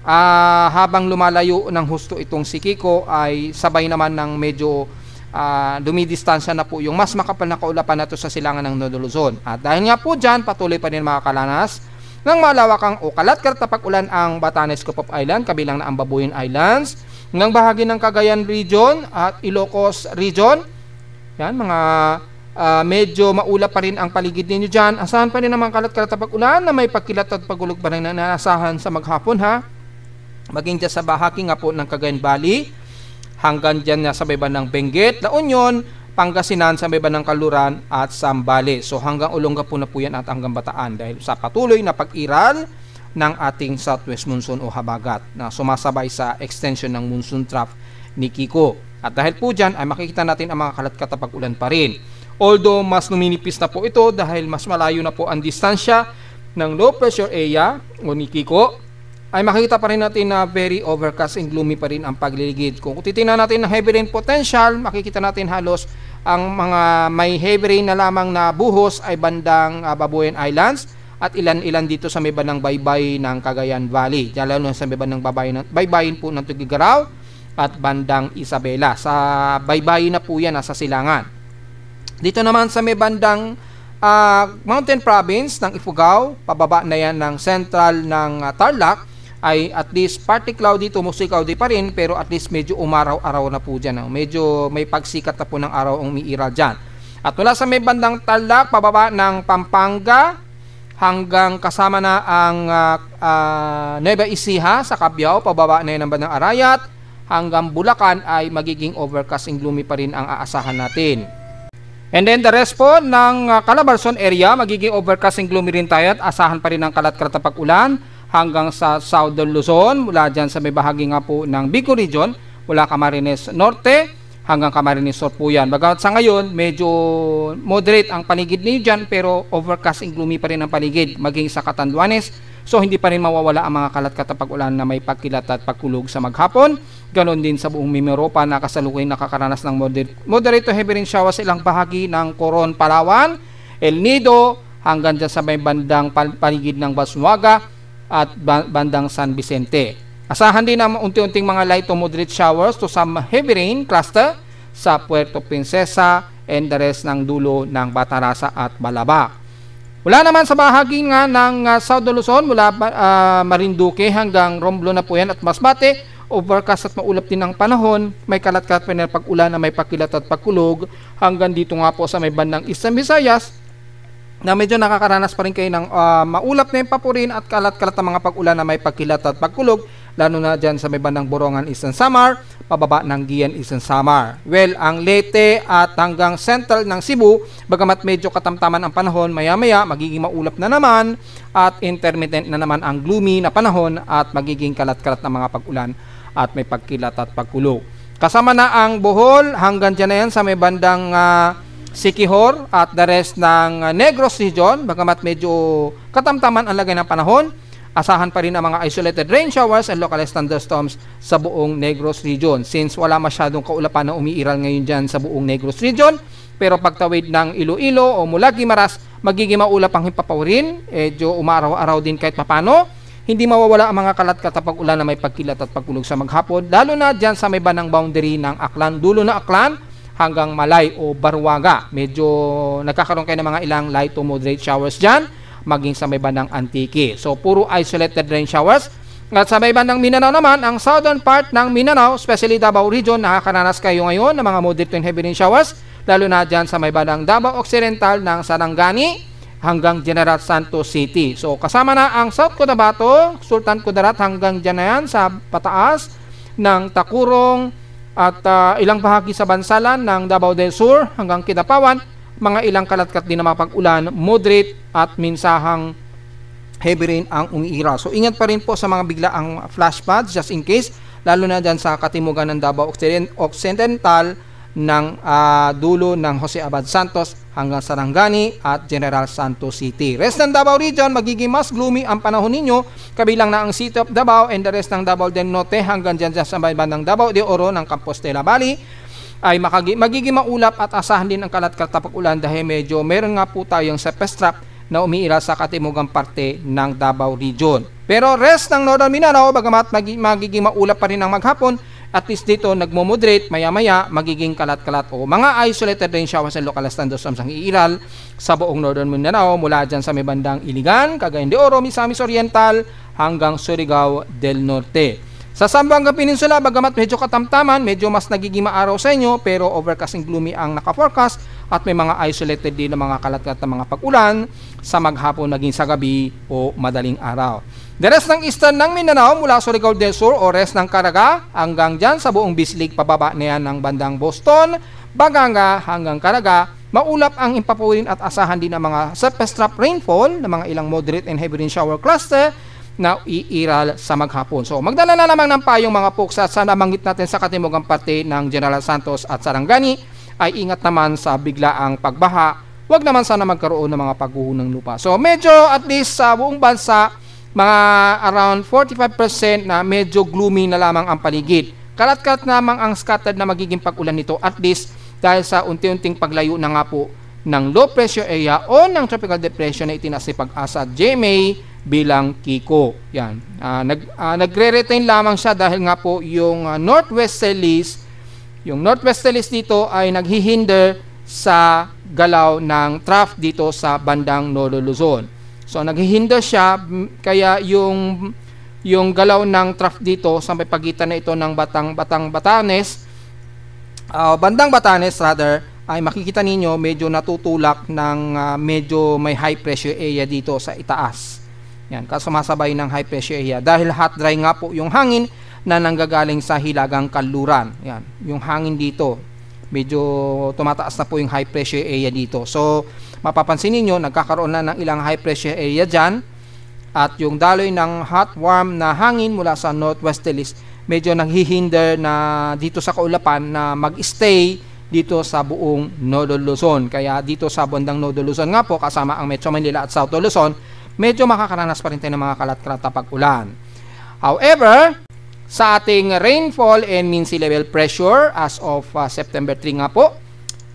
[SPEAKER 1] Habang lumalayo ng husto itong si Kiko ay sabay naman ng medyo dumidistansya na po yung mas makapal na kaulapan na to sa silangan ng Northern Luzon. At dahil nga po dyan, patuloy pa rin makakalanas ng malawakang o kalat-kalat na pag-ulan ang Batanes, Copop Island, kabilang na ang Babuyan Islands, ng bahagi ng Cagayan region at Ilocos region. Yan, mga medyo maulap pa rin ang paligid ninyo dyan. Asahan pa rin naman kalat-kalat na pag-ulan na may pagkilat at pagulog pa rin na naasahan sa maghapon maging dyan sa bahagi nga po ng Cagayan Valley hanggang dyan sa may bandang Benguet, La Union, Pangasinan, sa may bandang Kaluran at Zambales. So hanggang Olongapo na po yan at hanggang Bataan dahil sa patuloy na pag-iral ng ating southwest monsoon o habagat na sumasabay sa extension ng monsoon trough ni Kiko. At dahil po dyan ay makikita natin ang mga kalat-kalat na pag-ulan pa rin. Although mas numinipis na po ito dahil mas malayo na po ang distansya ng low pressure area o ni Kiko, ay makikita pa rin natin na very overcast and gloomy pa rin ang pagliligid. Kung titingnan natin ng heavy rain potential, makikita natin halos ang mga may heavy rain na lamang na buhos ay bandang Babuyan Islands at ilan-ilan dito sa may bandang baybay ng Cagayan Valley. Lalo na sa may bandang baybayin po ng Tugigaraw at bandang Isabela. Sa baybayin na po yan, nasa silangan. Dito naman sa may bandang Mountain Province ng Ifugao, pababa na yan ng central ng Tarlac, ay at least partly cloudy to mostly cloudy pa rin, pero at least medyo umaraw-araw na po dyan. Medyo may pagsikat na po ng araw ang umiiral dyan. At mula sa may bandang Tarlac, pababa ng Pampanga, hanggang kasama na ang Nueva Ecija sa Cabiao, pababa na yan ng bandang Arayat, hanggang Bulacan ay magiging overcast and gloomy pa rin ang aasahan natin. And then the rest po ng Calabarzon area, magiging overcast and gloomy rin tayo at asahan pa rin ang kalat-kalat na pag-ulan hanggang sa Southern Luzon, mula dyan sa may bahagi nga po ng Bicol Region, mula Camarines Norte hanggang Camarines Sur po yan. Bagamat sa ngayon, medyo moderate ang paligid niyo dyan, pero overcast and gloomy pa rin ang paligid, maging sa Catanduanes. So hindi pa rin mawawala ang mga kalat-kalat na pag-ulan na may pagkilat at pagkulog sa maghapon. Ganon din sa buong Mimaropa na kasalukuyang nakakaranas ng moderate to heavy rain showers sa ilang bahagi ng Coron, Palawan, El Nido, hanggang dyan sa may bandang paligid ng Basmuaga at bandang San Vicente. Asahan din ang unti-unting mga light to moderate showers to some heavy rain cluster sa Puerto Princesa and the rest ng dulo ng Batarasa at Balaba. Mula naman sa bahagi nga ng South Luzon, mula Marinduque hanggang Romblon na po yan at Masbate, overcast at maulap din ang panahon, may kalat-kalat pa na pag-ulan na may pakilat at pagkulog, hanggang dito nga po sa may bandang Eastern Visayas, na medyo nakakaranas pa rin kayo ng maulap na yung papurin at kalat-kalat na mga pag-ulan na may pagkilat at pagkulog, lalo na dyan sa may bandang Borongan, Eastern Samar, pababa ng Gian, Eastern Samar. Well, ang Leyte at hanggang central ng Cebu, bagamat medyo katamtaman ang panahon, maya-maya magiging maulap na naman at intermittent na naman ang gloomy na panahon at magiging kalat-kalat na mga pag-ulan at may pagkilat at pagkulog. Kasama na ang Bohol, hanggang dyan na yan sa may bandang Siquijor at the rest ng Negros Region, bagamat medyo katamtaman ang lagay ng panahon, asahan pa rin ang mga isolated rain showers and localized thunderstorms sa buong Negros Region. Since wala masyadong kaulapan na umiiral ngayon dyan sa buong Negros Region, pero pagtawid ng Iloilo o mula Guimaras, magiging maulap ang himpapawin, medyo umaraw-araw din kahit papano. Hindi mawawala ang mga kalat-kalat na pag-ulan na may pagkilat at pagkulog sa maghapon, lalo na dyan sa may bandang boundary ng Aklan, dulo na Aklan, hanggang Malay o Barwaga. Medyo nagkakaroon kayo ng mga ilang light to moderate showers dyan, maging sa may bandang Antique. So, puro isolated rain showers. At sa may bandang Mindanao naman, ang southern part ng Mindanao, especially Davao Region, nakakaranas kayo ngayon ng mga moderate to heavy rain showers, lalo na dyan sa may bandang Davao Occidental ng Sarangani hanggang General Santos City. So, kasama na ang South Cotabato, Sultan Kudarat, hanggang dyan na yan sa pataas ng Takurong, at ilang bahagi sa bansalan ng Davao del Sur hanggang Kidapawan, mga ilang kalat-kat din na mapag-ulan, moderate at minsahang heavy rain ang umiira. So ingat pa rin po sa mga biglaang flash floods just in case, lalo na dyan sa katimugan ng Davao Occidental ng dulo ng Jose Abad Santos hanggang Sarangani at General Santos City. Rest ng Davao Region, magiging mas gloomy ang panahon ninyo, kabilang na ang City of Davao and the rest ng Davao del Norte hanggang dyan sa bandang Davao de Oro ng Compostela Valley ay magiging maulap at asahan din ang kalat-kalat na pag-ulan dahil medyo meron nga po tayong surface trap na umiira sa katimugang parte ng Davao Region. Pero rest ng Northern Mindanao, bagamat magiging maulap pa rin ang maghapon, at least dito nagmo-moderate, maya-maya magiging kalat-kalat o mga isolated rain showers and localized thunderstorms ang iiral sa buong Northern Mindanao, mula dyan sa may bandang Iligan, Cagayan de Oro, Misamis Oriental hanggang Surigao del Norte. Sa Zamboanga Peninsula, bagamat medyo katamtaman, medyo mas nagiging maaraw sa inyo, pero overcast and gloomy ang naka-forecast at may mga isolated din na mga kalat-kalat na mga pag-ulan sa maghapon, naging sa gabi o madaling araw. The rest ng eastern ng Mindanao, mula Surigao del Sur o rest ng Caraga hanggang dyan sa buong Bislig, pababa na yan ng bandang Boston, Baganga hanggang Caraga, maulap ang impapawin at asahan din ng mga surface trap rainfall ng mga ilang moderate and heavy rain shower cluster na iiral sa maghapon. So magdala na lamang ng payong mga folks at sa nabanggit natin sa katimugang parte ng General Santos at Sarangani ay ingat naman sa biglaang pagbaha. Huwag naman sana magkaroon ng mga pagguho ng lupa. So medyo at least sa buong bansa, mga around 45% na medyo gloomy na lamang ang paligid. Kalat-kalat namang ang scattered na magiging pag-ulan nito, at least dahil sa unti-unting paglayo na nga po ng low pressure area o ng tropical depression na itinaas ni Pag-asa at GMA bilang Kiko. Yan. Nagre-retain lamang siya dahil nga po yung northwesterlies dito ay naghihinder sa galaw ng trough dito sa bandang Northern Luzon. So naghihinder siya, kaya yung galaw ng trough dito sa may pagitan na ito ng bandang Batanes rather, ay makikita ninyo medyo natutulak ng medyo may high pressure area dito sa itaas. Yan, sumasabay ng high pressure area dahil hot dry nga po yung hangin na nanggagaling sa hilagang kanluran. Yan, yung hangin dito medyo tumataas na po yung high pressure area dito. So mapapansin niyo nagkakaroon na ng ilang high pressure area dyan, at yung daloy ng hot warm na hangin mula sa northwesterlies medyo naghihinder na dito sa kaulapan na mag-stay dito sa buong Northern Luzon. Kaya dito sa bandang Northern Luzon nga po, kasama ang Metro Manila at South Luzon, medyo makakaranas pa rin tayo ng mga kalat-kalat na pag-ulan. However, sa ating rainfall and mean sea level pressure as of September 3 nga po,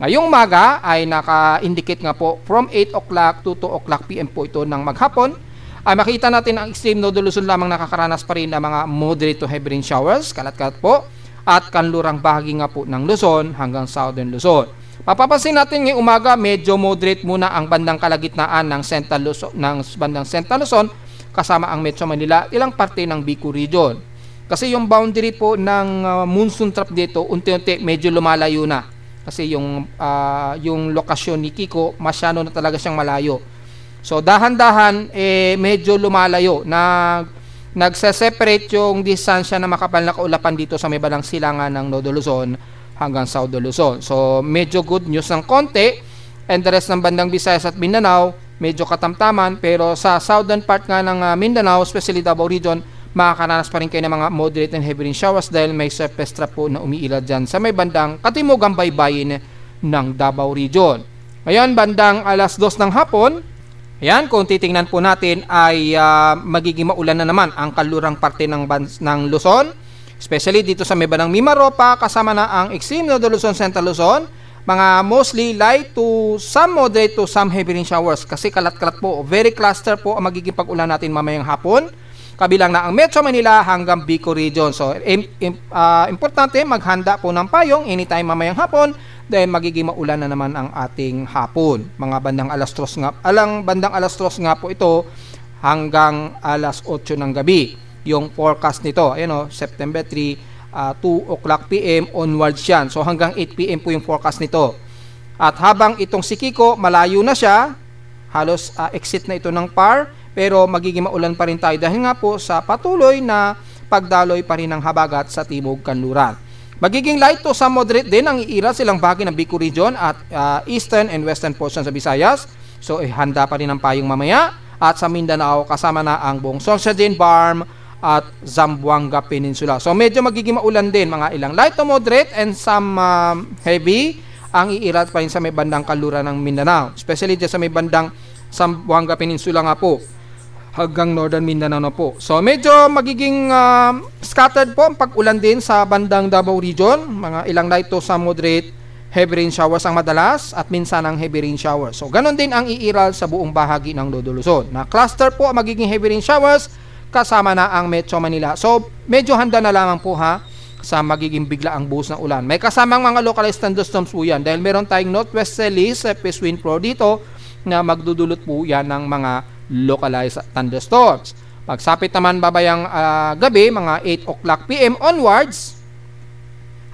[SPEAKER 1] ngayong umaga ay naka-indicate nga po from 8 o'clock to 2 o'clock PM po ito ng maghapon, ay makita natin ang extreme Northern Luzon lamang nakakaranas pa rin ng mga moderate to heavy rain showers, kalat-kalat po, at kanlurang bahagi nga po ng Luzon hanggang Southern Luzon. Mapapansin natin ngayong umaga, medyo moderate muna ang bandang kalagitnaan ng Central Luzon, bandang Central Luzon, kasama ang Metro Manila, ilang parte ng Bicol Region. Kasi yung boundary po ng monsoon trough dito, unti-unti medyo lumalayo na. Kasi yung lokasyon ni Kiko, masyado na talaga siyang malayo. So dahan-dahan medyo lumalayo, nagse-separate yung distansya na makapal na kaulapan dito sa may bandang silangan ng Northern Luzon hanggang Southern Luzon. So medyo good news ng konti, and the rest ng bandang Visayas at Mindanao medyo katamtaman, pero sa southern part nga ng Mindanao, especially Davao Region, makakaranas pa rin kayo ng mga moderate and heavy rain showers dahil may surface trap po na umiilad dyan sa may bandang katimugang baybayin ng Davao Region. Ngayon, bandang alas 2 ng hapon, ayan, kung titingnan po natin ay magiging maulan na naman ang kalurang parte ng Luzon, especially dito sa may bandang Mimaropa, kasama na ang extreme Northern Luzon, Central Luzon, mga mostly light to some moderate to some heavy rain showers kasi kalat-kalat po, very cluster po ang magiging pag-ulan natin mamayang hapon, kabilang na ang Metro Manila hanggang Bicol Region. So importante maghanda po ng payong anytime mamayang hapon dahil magiging maulan na naman ang ating hapon. Mga bandang alas 3 nga po ito hanggang alas 8 ng gabi. Yung forecast nito, ayun September 3, 2 o'clock PM onwards yan. So hanggang 8 PM po yung forecast nito. At habang itong si Kiko, malayo na siya, halos exit na ito ng PAR, pero magiging maulan pa rin tayo dahil nga po sa patuloy na pagdaloy pa rin ng habagat sa timog kanluran. Magiging light to some moderate din ang iira silang bahagi ng Bicol Region at eastern and western portions sa Visayas. So handa pa rin ang payong mamaya. At sa Mindanao, kasama na ang buong Sorsogon, Barm at Zamboanga Peninsula. So medyo magiging maulan din, mga ilang light to moderate and some heavy ang iirat pa rin sa may bandang kaluran ng Mindanao. Especially dyan sa may bandang Zamboanga Peninsula nga po, hanggang Northern Mindanao na po. So medyo magiging scattered po ang pag-ulan din sa bandang Davao Region. Mga ilang light to some moderate heavy rain showers ang madalas at minsan ang heavy rain showers. So ganon din ang iiral sa buong bahagi ng Northern Luzon. Na cluster po ang magiging heavy rain showers kasama na ang Metro Manila. So medyo handa na lamang po sa magiging bigla ang buhos ng ulan. May kasamang mga localized thunderstorms po yan dahil meron tayong northwesterlies surface wind flow dito na magdudulot po yan ng mga localized thunderstorms. Pagsapit naman babayang gabi, mga 8 o'clock PM onwards,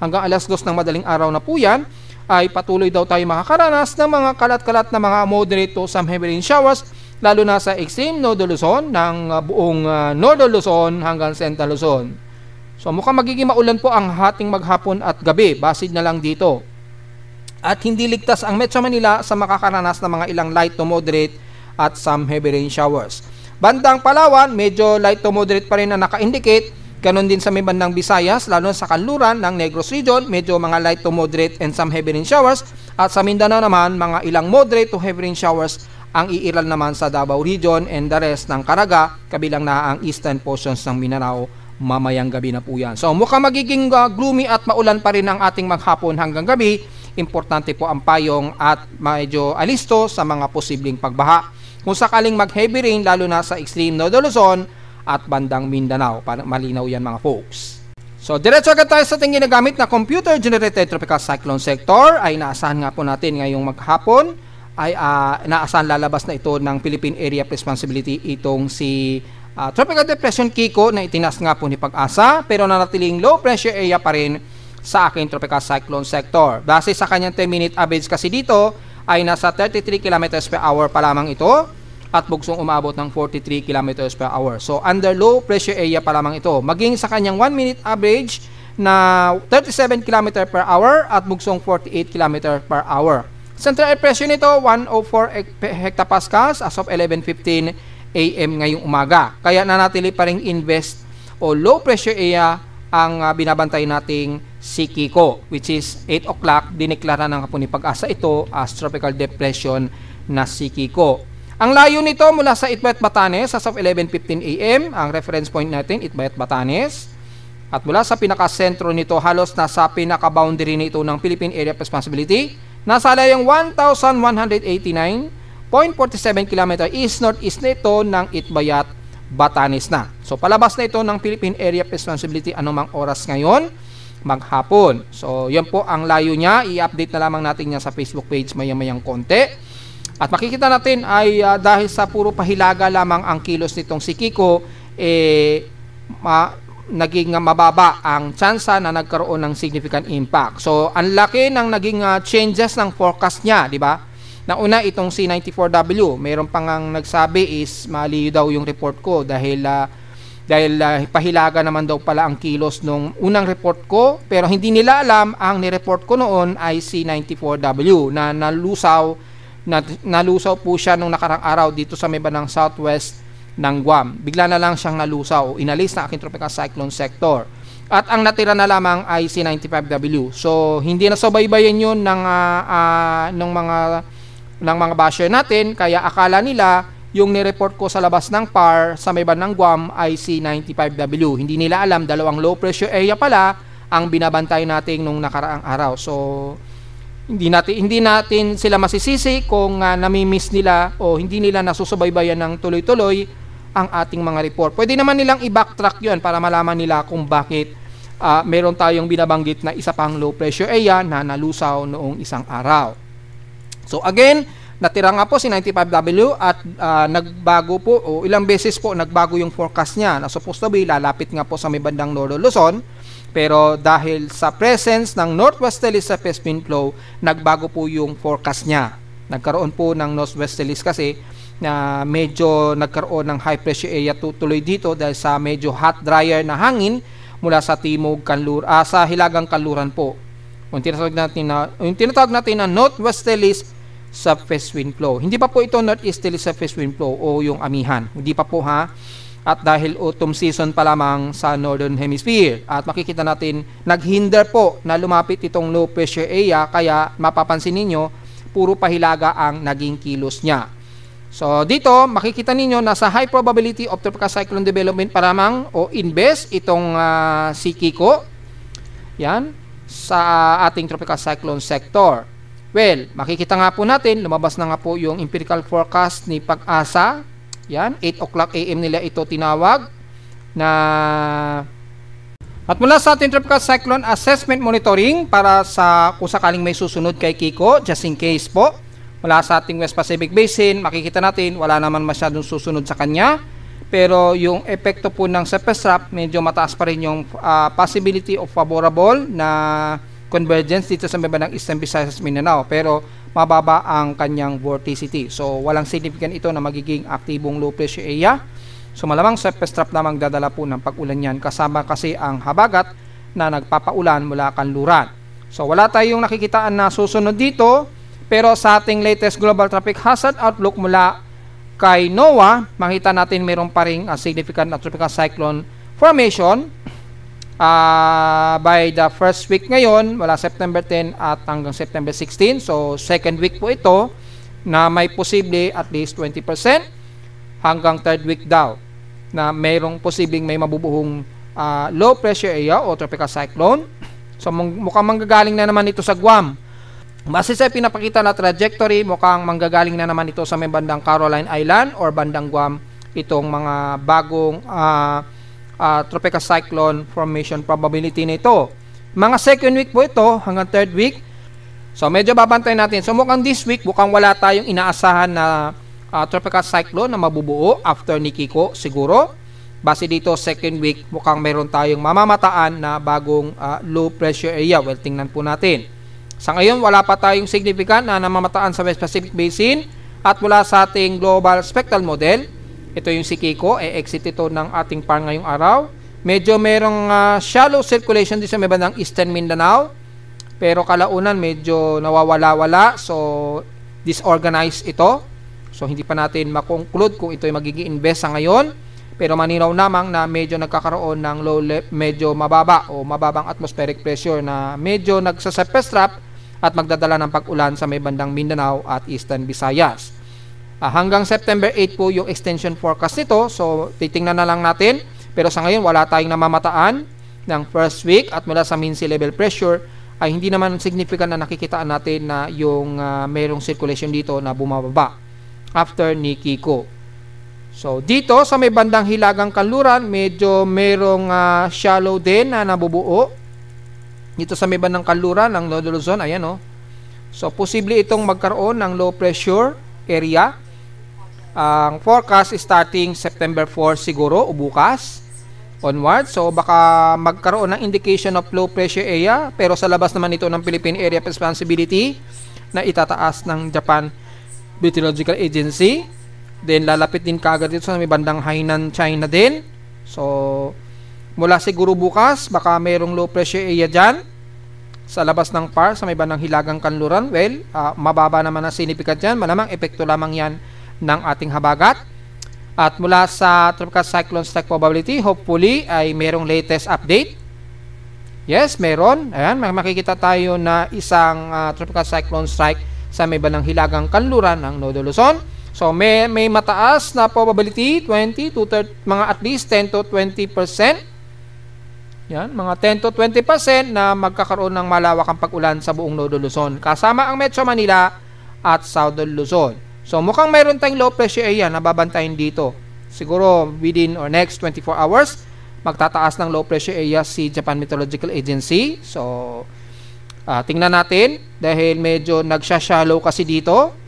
[SPEAKER 1] hanggang alas 2 ng madaling araw na po yan, ay patuloy daw tayo makakaranas ng mga kalat-kalat na mga moderate to some heavy rain showers, lalo na sa extreme Northern Luzon, ng buong Northern Luzon hanggang Central Luzon. So mukhang magiging maulan po ang hating maghapon at gabi, basid na lang dito. At hindi ligtas ang Metro Manila sa makakaranas ng mga ilang light to moderate at some heavy rain showers. Bandang Palawan, medyo light to moderate pa rin na naka-indicate. Ganon din sa may bandang Visayas, lalo sa kanluran ng Negros Region, medyo mga light to moderate and some heavy rain showers. At sa Mindanao naman, mga ilang moderate to heavy rain showers ang iiral naman sa Davao Region and the rest ng Caraga, kabilang na ang eastern portions ng Mindanao, mamayang gabi na po yan. So mukhang magiging gloomy at maulan pa rin ang ating maghapon hanggang gabi. Importante po ang payong at medyo alisto sa mga posibleng pagbaha. kung sakaling mag-heavy rain, lalo na sa extreme Northern Luzon at bandang Mindanao. Para malinaw yan mga folks. So, diretso agad tayo sa ating ginagamit na computer-generated tropical cyclone sector. Ay naasahan nga po natin ngayong maghapon ay naasahan lalabas na ito ng Philippine Area of Responsibility itong si Tropical Depression Kiko na itinas nga po ni Pag-asa, pero nanatiling low pressure area pa rin sa aking tropical cyclone sector. Base sa kanyang 10-minute average kasi dito ay nasa 33 km per hour pa lamang ito at bugsong umabot ng 43 km per hour. So, under low pressure area pa lamang ito. Maging sa kanyang 1-minute average na 37 km per hour at bugsong 48 km per hour. Central air pressure nito, 104 hectopascals as of 11:15 AM ngayong umaga. Kaya nanatili pa rin invest o low pressure area ang binabantay nating si Kiko, which is 8 o'clock, dineklara ng Hapon ni Pag-asa ito as tropical depression na si Kiko. Ang layo nito mula sa Itbayat, Batanes as of 11:15 AM, ang reference point natin, Itbayat, Batanes. At mula sa pinakasentro nito, halos nasa pinaka-boundary nito ng Philippine Area of Responsibility, nasa layong 1,189.47 km east-northeast nito ng Itbayat, Batanes na. So, palabas na ito ng Philippine Area of Responsibility anumang oras ngayon, maghapon. So, yan po ang layo niya. I-update na lamang natin niya sa Facebook page maya-mayang konti. At makikita natin ay dahil sa puro pahilaga lamang ang kilos nitong si Kiko, naging mababa ang tsansa na nagkaroon ng significant impact. So, ang laki ng naging changes ng forecast niya, di ba? Nauna itong C94W, mayroon pang nagsabi is mali daw yung report ko dahil pahilaga naman daw pala ang kilos nung unang report ko, pero hindi nila alam ang ni-report ko noon ay C94W na nalusaw po siya nung nakarang araw dito sa may bandang southwest ng Guam. Bigla na lang siyang nalusaw, inalis na aking tropical cyclone sector. At ang natira na lamang ay C95W. So, hindi na subaybayan yun ng mga basher natin, kaya akala nila yung ni-report ko sa labas ng PAR sa may bandang Guam ay C95W. Hindi nila alam, dalawang low pressure area pala ang binabantay natin nung nakaraang araw. So, hindi natin sila masisisi kung nami-miss nila o hindi nila nasusubaybayan ng tuloy-tuloy ang ating mga report. Pwede naman nilang i-backtrack yun para malaman nila kung bakit meron tayong binabanggit na isa pang low pressure area na nalusaw noong isang araw. So again, natira nga po si 95W at nagbago po o ilang beses po nagbago yung forecast niya na supposed to be lalapit nga po sa may bandang Northern Luzon. Pero dahil sa presence ng northwesterlies sa wind flow, nagbago po yung forecast niya. Nagkaroon po ng northwesterlies kasi na medyo nagkaroon ng high pressure area tutuloy dito dahil sa medyo hot dryer na hangin mula sa timog sa hilagang kanluran po. Yung tinatawag natin na northwesterlies sa west wind flow. Hindi pa po ito northeasterly sa west wind flow o yung amihan. Hindi pa po ha. At dahil autumn season pa lamang sa Northern Hemisphere. At makikita natin, naghinder po na lumapit itong low pressure area, kaya mapapansin ninyo, puro pahilaga ang naging kilos niya. So dito, makikita ninyo, nasa high probability of tropical cyclone development pa lamang o invest itong si Kiko. Yan, sa ating tropical cyclone sector. Well, makikita nga po natin, lumabas na nga po yung empirical forecast ni Pag-asa. Yan, 8 o'clock AM nila ito tinawag na at mula sa ating tropical cyclone assessment monitoring para sa kung sakaling may susunod kay Kiko, just in case po, mula sa ating West Pacific Basin, makikita natin wala naman masyadong susunod sa kanya, pero yung epekto po ng surface trap medyo mataas pa rin yung possibility of favorable na convergence dito sa may bandang Eastern Visayas, Mindanao, pero mababa ang kanyang vorticity. So, walang significant ito na magiging aktibong low pressure area. So, malamang surface trap lamang dadala po ng pag-ulan yan. Kasama kasi ang habagat na nagpapaulan mula kanluran. So, wala tayong nakikitaan na susunod dito. Pero sa ating latest Global Traffic Hazard Outlook mula kay NOAA, makita natin mayroon pa rin significant na tropical cyclone formation by the first week ngayon, mula September 10 at hanggang September 16. So, second week po ito na may posible at least 20% hanggang third week daw na mayroong posibleng may mabubuhong low pressure area o tropical cyclone. So, mukhang manggagaling na naman ito sa Guam. Base sa pinapakita na trajectory, mukhang manggagaling na naman ito sa may bandang Caroline Island or bandang Guam itong mga bagong tropical cyclone formation probability nito. Mga second week po ito hanggang third week. So medyo babantayan natin. So mukhang this week mukhang wala tayong inaasahan na tropical cyclone na mabubuo after ni Kiko siguro. Base dito second week mukhang meron tayong mamamataan na bagong low pressure area. Well, tingnan po natin. Sa ngayon, wala pa tayong significant na namamataan sa West Pacific Basin at mula sa ating global spectral model, ito yung si Kiko, exit ito ng ating par ngayong araw. Medyo merong shallow circulation din sa may bandang Eastern Mindanao, pero kalaunan medyo nawawala-wala, so disorganized ito. So hindi pa natin makonclude kung ito ay magiging invest sa ngayon, pero maninaw namang na medyo nagkakaroon ng medyo mababa o mababang atmospheric pressure na medyo nagsasurface trap at magdadala ng pag-ulan sa may bandang Mindanao at Eastern Visayas. Hanggang September 8 po yung extension forecast nito, so titingnan na lang natin. Pero sa ngayon wala tayong namamataan ng first week at mula sa mean sea level pressure ay hindi naman significant na nakikitaan natin na yung merong circulation dito na bumababa after ni Kiko. So dito sa may bandang Hilagang Kanluran, medyo merong shallow din na nabubuo dito sa may bandang Kanluran ng Northern Luzon. Ayan o. So posible itong magkaroon ng low pressure area. Ang forecast is starting September 4 siguro o bukas onward. So baka magkaroon ng indication of low pressure area, pero sa labas naman ito ng Philippine Area of Responsibility na itataas ng Japan Meteorological Agency. Then lalapit din kaagad dito sa may bandang Hainan, China din. So mula siguro bukas baka mayroong low pressure area dyan sa labas ng PAR sa may bandang Hilagang Kanluran. Well, mababa naman ang significant dyan. Malamang epekto lamang yan ng ating habagat. At mula sa Tropical Cyclone Strike Probability, hopefully ay merong latest update. Yes, meron. Ayan, makikita tayo na isang Tropical Cyclone Strike sa may bandang Hilagang Kanluran ng Northern Luzon. So may mataas na probability, 20 to 30, mga at least 10 to 20%. Yan, mga 10 to 20% na magkakaroon ng malawakang pag-ulan sa buong Northern Luzon, kasama ang Metro Manila at Southern Luzon. So mukhang mayroon tayong low pressure area na babantayin dito. Siguro within or next 24 hours, magtataas ng low pressure area si Japan Meteorological Agency. So tingnan natin dahil medyo nagsha-shallow kasi dito.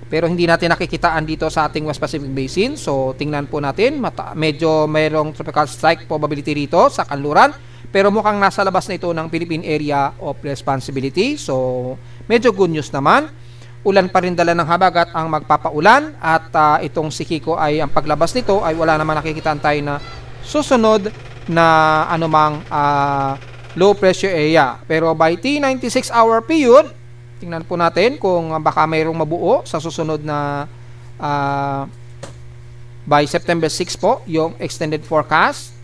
[SPEAKER 1] Pero hindi natin nakikitaan dito sa ating West Pacific Basin. So tingnan po natin, medyo mayroong tropical strike probability rito sa Kanluran. Pero mukhang nasa labas na ito ng Philippine Area of Responsibility. So medyo good news naman. Ulan pa rin dala ng habagat ang magpapaulan. At itong si Kiko ay ang paglabas nito ay wala naman nakikitaan tayo na susunod na anumang low pressure area. Pero by T96 hour period, tingnan po natin kung baka mayroong mabuo sa susunod na by September 6 po, yung extended forecast.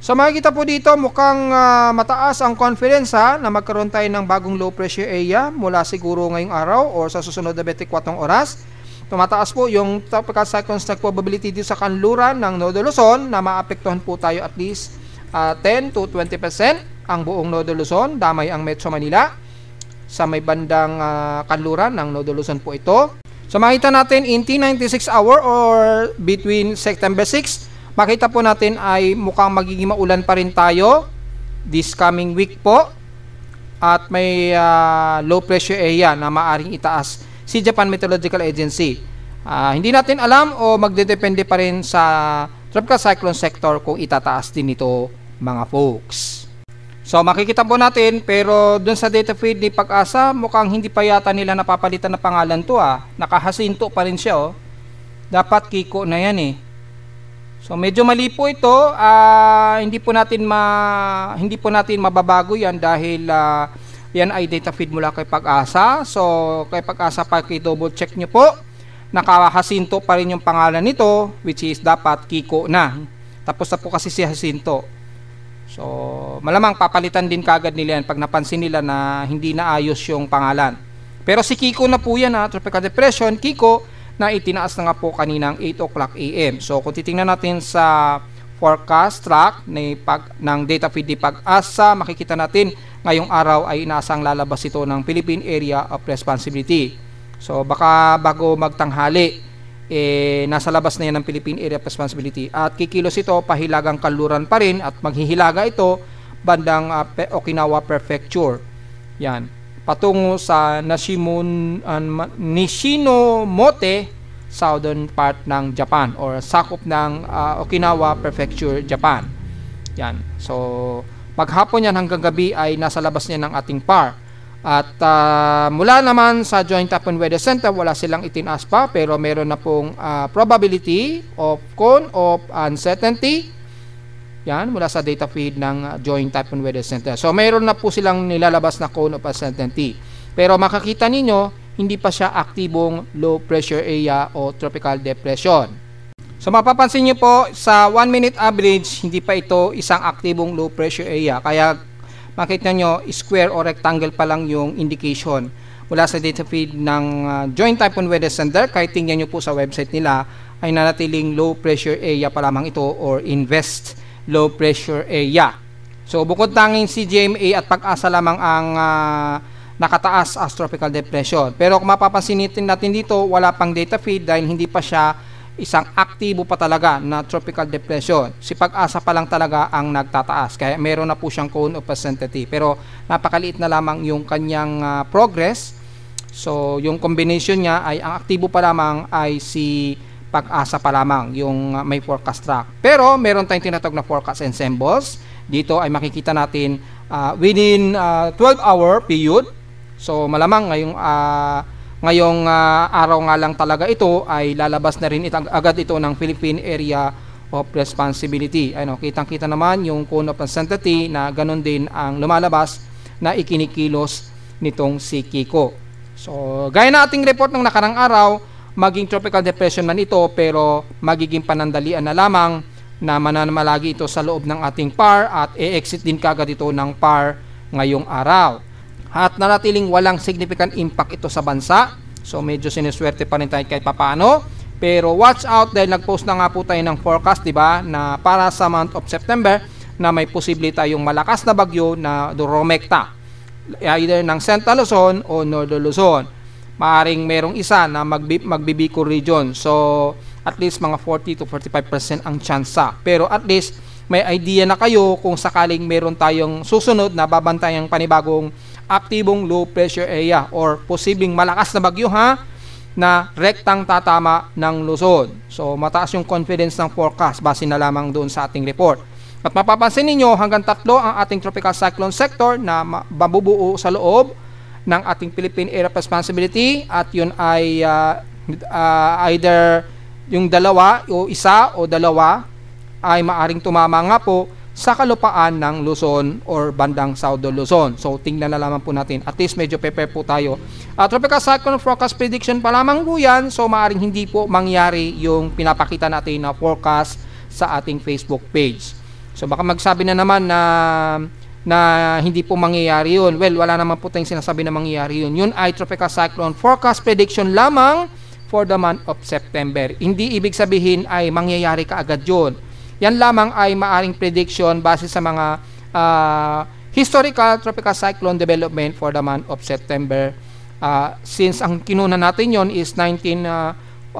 [SPEAKER 1] So makikita po dito mukhang mataas ang confidence na magkaroon tayo ng bagong low pressure area mula siguro ngayong araw or sa susunod na 24 oras. Tumataas po yung tropical cyclone strike probability dito sa Kanluran ng Northern Luzon na maapektuhan po tayo at least 10 to 20% ang buong Northern Luzon, damay ang Metro Manila. Sa may bandang Kanluran ng Northern Luzon po ito. So makita natin in T96 hour or between September 6, makita po natin ay mukhang magiging maulan pa rin tayo this coming week po. At may low pressure area na maaring itaas si Japan Meteorological Agency. Hindi natin alam o magdedepende pa rin sa tropical cyclone sector kung itataas din ito, mga folks. So makikita po natin, pero dun sa data feed ni Pag-asa, mukhang hindi pa yata nila napapalitan na pangalan to Nakahasinto pa rin siya Dapat Kiko na yan So medyo mali po ito. Hindi po natin mababago yan dahil yan ay data feed mula kay Pag-asa. So kay Pag-asa pa i-double check nyo po. Nakahasinto pa rin yung pangalan nito, which is dapat Kiko na. Tapos na po kasi si Jacinto. So, malamang papalitan din kagad nila yan pag napansin nila na hindi naayos yung pangalan. Pero si Kiko na po yan Tropical Depression, Kiko, na itinaas na nga po kaninang 8 o'clock AM. So, kung titingnan natin sa forecast track ng data feed ni Pag-asa, makikita natin ngayong araw ay inaasang lalabas ito ng Philippine Area of Responsibility. So baka bago magtanghali, nasa labas na yan ng Philippine Area of Responsibility at kikilos ito pahilagang kanluran pa rin at maghihilaga ito bandang Okinawa Prefecture. Yan, patungo sa Nishinomote, southern part ng Japan or sakop ng Okinawa Prefecture, Japan. Yan. So maghapon yan hanggang gabi ay nasa labas niya ng ating PAR. At mula naman sa Joint Typhoon Weather Center, wala silang itinaas pa pero meron na pong probability of cone of uncertainty. Yan, mula sa data feed ng Joint Typhoon Weather Center. So meron na po silang nilalabas na cone of uncertainty. Pero makakita ninyo, hindi pa siya aktibong low pressure area o tropical depression. So mapapansin nyo po, sa 1 minute average, hindi pa ito isang aktibong low pressure area. Kaya makita nyo, square o rectangle pa lang yung indication mula sa data feed ng Joint Typhoon Weather Center. Kahit tingnan nyo po sa website nila, ay nanatiling low pressure area pa lamang ito or invest low pressure area. So bukod tanging si GMA at Pag-asa lamang ang nakataas as tropical depression. Pero kung mapapansin natin dito, wala pang data feed dahil hindi pa siya isang aktibo pa talaga na tropical depression. Si Pag-asa pa lang talaga ang nagtataas. Kaya meron na po siyang cone of uncertainty. Pero napakaliit na lamang yung kanyang progress. So yung combination niya ay ang aktibo pa lamang ay si Pag-asa pa lamang yung may forecast track. Pero meron tayong tinatawag na forecast ensembles. Dito ay makikita natin within 12-hour period. So malamang ngayong araw nga lang talaga ito ay lalabas na rin agad ito ng Philippine Area of Responsibility. Ano, kitang-kita naman yung cone of uncertainty na ganun din ang lumalabas na ikinikilos nitong si Kiko. So, gaya na ating report ng nakarang araw, maging tropical depression man ito pero magiging panandalian na lamang na mananamalagi ito sa loob ng ating PAR at e-exit din kagad ito ng PAR ngayong araw. At nanatiling walang significant impact ito sa bansa. So medyo siniswerte pa rin tayo kahit papaano. Pero watch out dahil nag-post na nga po tayo ng forecast, di ba, na para sa month of September na may posible tayong malakas na bagyo na duromekta either ng Central Luzon o Northern Luzon. Maaring merong isa na magbibicol region. So at least mga 40 to 45% ang tsansa. Pero at least may idea na kayo kung sakaling meron tayong susunod na babantayang panibagong aktibong low pressure area or posibleng malakas na bagyo na rektang tatama ng Luzon. So mataas yung confidence ng forecast base na lamang doon sa ating report. At mapapansin ninyo hanggang 3 ang ating tropical cyclone sector na mabubuo sa loob ng ating Philippine Area of Responsibility at yun ay either yung dalawa o isa o dalawa ay maaring tumama nga po sa kalupaan ng Luzon or bandang Southern Luzon. So tingnan na lamang po natin. At least medyo prepare po tayo. Tropical Cyclone Forecast Prediction pa lamang po yan. So maaring hindi po mangyari yung pinapakita natin na forecast sa ating Facebook page. So baka magsabi na naman na hindi po mangyayari yun. Well, wala naman po tayong sinasabi na mangyayari yun. Yun ay Tropical Cyclone Forecast Prediction lamang for the month of September. Hindi ibig sabihin ay mangyayari kaagad yun. Yan lamang ay maaring prediction base sa mga historical tropical cyclone development for the month of September. Since ang kinunan natin yon is 1946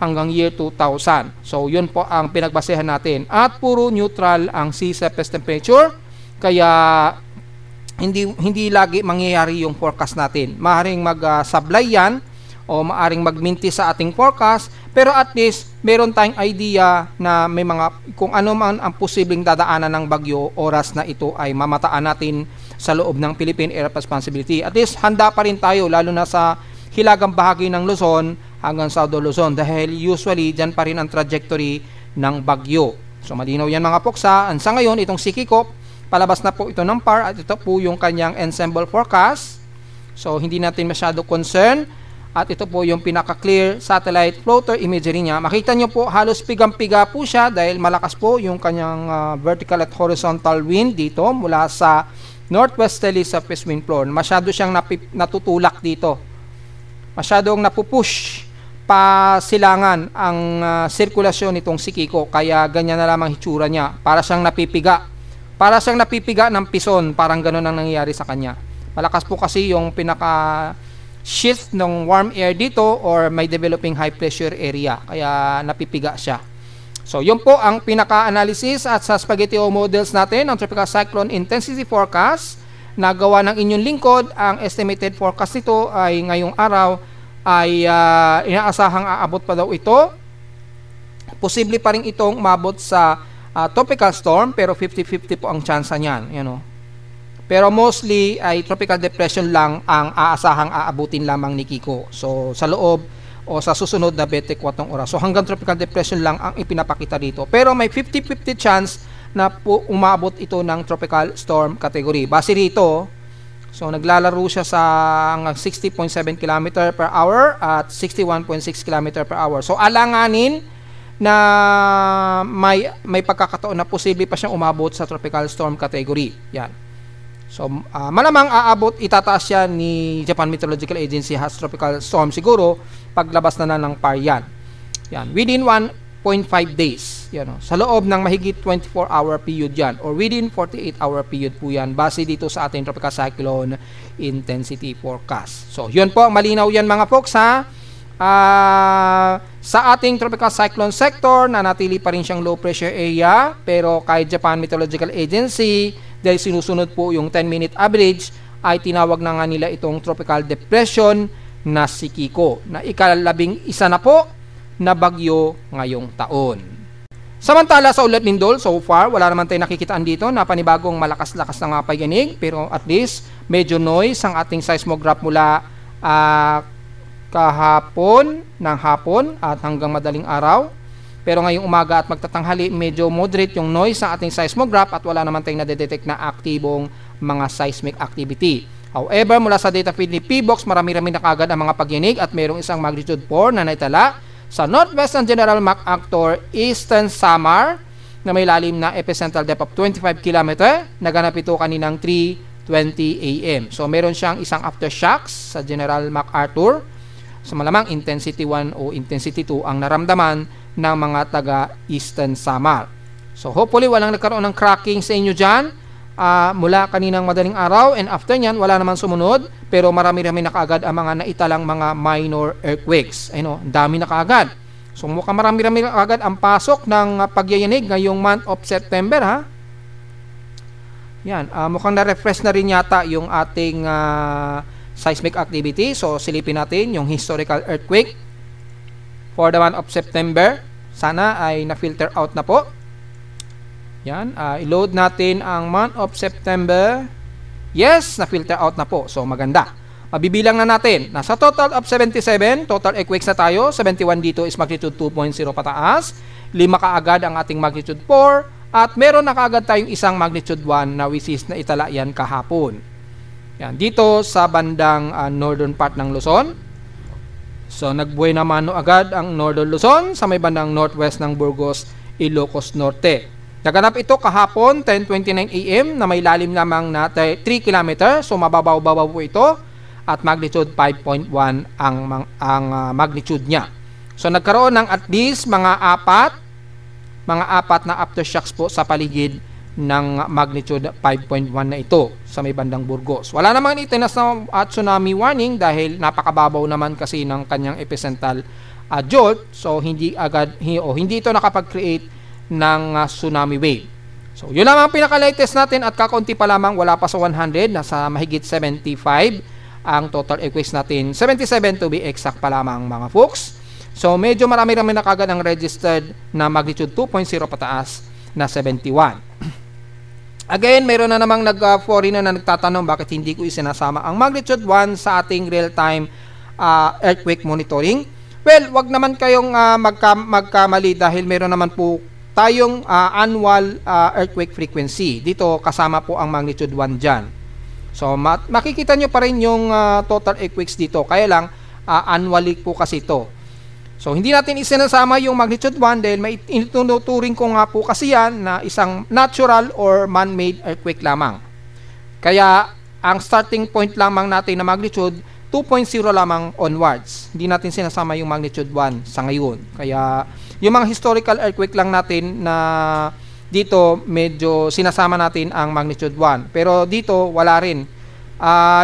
[SPEAKER 1] hanggang year 2000. So yun po ang pinagbasehan natin. At puro neutral ang sea surface temperature. Kaya hindi lagi mangyayari yung forecast natin. Maaring mag-sablay yan o maaring magminti sa ating forecast, pero at least meron tayong idea na may mga kung ano man ang posibleng dadaanan ng bagyo oras na ito ay mamataan natin sa loob ng Philippine Area of Responsibility. At least handa pa rin tayo lalo na sa hilagang bahagi ng Luzon hanggang Southern Luzon dahil usually dyan pa rin ang trajectory ng bagyo. So malinaw yan mga poksa. Sa ngayon itong si Kiko, palabas na po ito ng PAR at ito po yung kanyang ensemble forecast. So hindi natin masyado concern. At ito po yung pinaka-clear satellite floater imagery niya. Makita nyo po halos pigang-piga po siya dahil malakas po yung kanyang vertical at horizontal wind dito mula sa northwesterly surface wind flow. Masyado siyang natutulak dito. Masyadong napupush pa silangan ang sirkulasyon nitong si Kiko. Kaya ganyan na lamang hitsura niya. Para siyang napipiga Para siyang napipiga ng pison, parang ganun ang nangyayari sa kanya. Malakas po kasi yung pinaka shift ng warm air dito or may developing high pressure area, kaya napipiga siya. So, yun po ang pinaka-analysis at sa Spaghetti-O models natin ng Tropical Cyclone Intensity Forecast na gawa ng inyong lingkod. Ang estimated forecast nito ay ngayong araw ay inaasahang aabot pa daw ito. Posible pa rin itong umabot sa tropical storm, pero 50-50 po ang chance niyan. Pero mostly ay tropical depression lang ang aasahang aabutin lamang ni Kiko. So, sa loob o sa susunod na 24 oras. So, hanggang tropical depression lang ang ipinapakita dito. Pero may 50-50 chance na po umabot ito ng tropical storm category. Base rito, so naglalaro siya sa 60.7 km per hour at 61.6 km per hour. So, alanganin na may pagkakataon na posible pa siyang umabot sa tropical storm category. Yan. So, malamang itataas siya ni Japan Meteorological Agency as tropical storm siguro paglabas na ng PAR yan. Within 1.5 days. Sa loob ng mahigit 24-hour period yan or within 48-hour period po yan base dito sa ating tropical cyclone intensity forecast. So, yun po, malinaw yan mga folks ha. Sa ating tropical cyclone sector, nanatili pa rin siyang low pressure area, pero kahit Japan Meteorological Agency, dahil sinusunod po yung 10-minute average, ay tinawag na nga nila itong tropical depression na si Kiko, na ika-11 na po na bagyo ngayong taon. Samantala sa ulat lindol, so far, wala naman tayong nakikitaan dito na panibagong malakas-lakas na paginig, pero at least medyo noise ang ating seismograph mula kahapon ng hapon at hanggang madaling araw. Pero ngayong umaga at magtatanghali, medyo moderate yung noise sa ating seismograph at wala naman tayong nadedetect na aktibong mga seismic activity. However, mula sa data feed ni PBOX, marami-rami na kagad ang mga pagyinig at mayroong isang magnitude 4 na naitala sa Northwestern General MacArthur, Eastern Samar na may lalim na epicentral depth of 25 km. Naganap ito kaninang 3:20 AM. So, meron siyang isang aftershocks sa General MacArthur. So, malamang intensity 1 o intensity 2 ang naramdaman ng mga taga Eastern Samar. So, hopefully, walang nagkaroon ng cracking sa inyo dyan mula kaninang madaling araw, and after nyan, wala naman sumunod, pero marami-rami na kaagad ang mga naitalang mga minor earthquakes. Ang dami na kaagad. So, mukhang marami-rami na kaagad ang pasok ng pagyayanig ngayong month of September, ha? Yan, mukhang na-refresh na rin yata yung ating seismic activity. So, silipin natin yung historical earthquake for the month of September. Sana ay na-filter out na po. Yan, i-load natin ang month of September. Yes, na-filter out na po. So, maganda. Mabibilang na natin. Nasa total of 77, total earthquakes na tayo. 71 dito is magnitude 2.0 pataas. 5 kaagad ang ating magnitude 4. At meron na kaagad tayong isang magnitude 1 na which is na itala yan kahapon. Yan, dito sa bandang northern part ng Luzon. So, nagbuhay naman agad ang northern Luzon sa may bandang northwest ng Burgos, Ilocos Norte. Naganap ito kahapon, 10:29 AM, na may lalim lamang na 3 km. So, mababaw-babaw po ito. At magnitude 5.1 ang magnitude niya. So, nagkaroon ng at least mga apat na aftershocks po sa paligid ng magnitude 5.1 na ito sa may bandang Burgos. Wala namang itinas na tsunami warning dahil napakababaw naman kasi ng kanyang epicentral jolt. So, hindi ito nakapag-create ng tsunami wave. So, yun lang ang pinaka-latest natin at kakaunti pa lamang, wala pa sa 100, nasa mahigit 75 ang total earthquakes natin. 77 to be exact pa lamang mga folks. So, medyo marami-rami na kagad ang registered na magnitude 2.0 pataas na 71. Again, mayroon na namang foreigner na nagtatanong bakit hindi ko isinasama ang magnitude 1 sa ating real-time earthquake monitoring. Well, wag naman kayong magkamali dahil mayroon naman po tayong annual earthquake frequency. Dito kasama po ang magnitude 1 dyan. So, makikita nyo pa rin yung total earthquakes dito. Kaya lang, annually po kasi ito. So, hindi natin isinasama yung magnitude 1 dahil may itinuturing ko nga po kasi yan na isang natural or man-made earthquake lamang. Kaya, ang starting point lamang natin na magnitude 2.0 lamang onwards. Hindi natin sinasama yung magnitude 1 sa ngayon. Kaya, yung mga historical earthquake lang natin na dito medyo sinasama natin ang magnitude 1. Pero dito wala rin.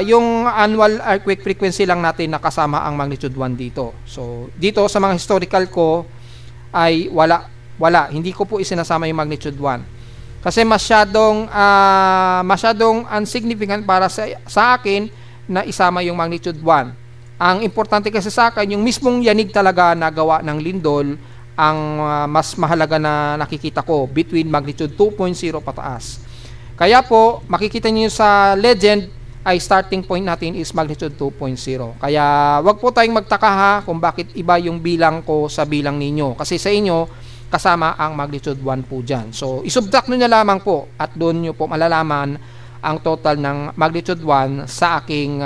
[SPEAKER 1] Yung annual earthquake frequency lang natin nakasama ang magnitude 1 dito. So dito sa mga historical ko ay wala. Hindi ko po isinasama yung magnitude 1. Kasi masyadong insignificant para sa akin na isama yung magnitude 1. Ang importante kasi sa akin, yung mismong yanig talaga na gawa ng lindol, ang mas mahalaga na nakikita ko between magnitude 2.0 pataas. Kaya po, makikita niyo sa legend ay starting point natin is magnitude 2.0. Kaya wag po tayong magtaka ha kung bakit iba yung bilang ko sa bilang ninyo. Kasi sa inyo, kasama ang magnitude 1 po dyan. So, isubtract nyo na lamang po at doon nyo po malalaman ang total ng magnitude 1 sa aking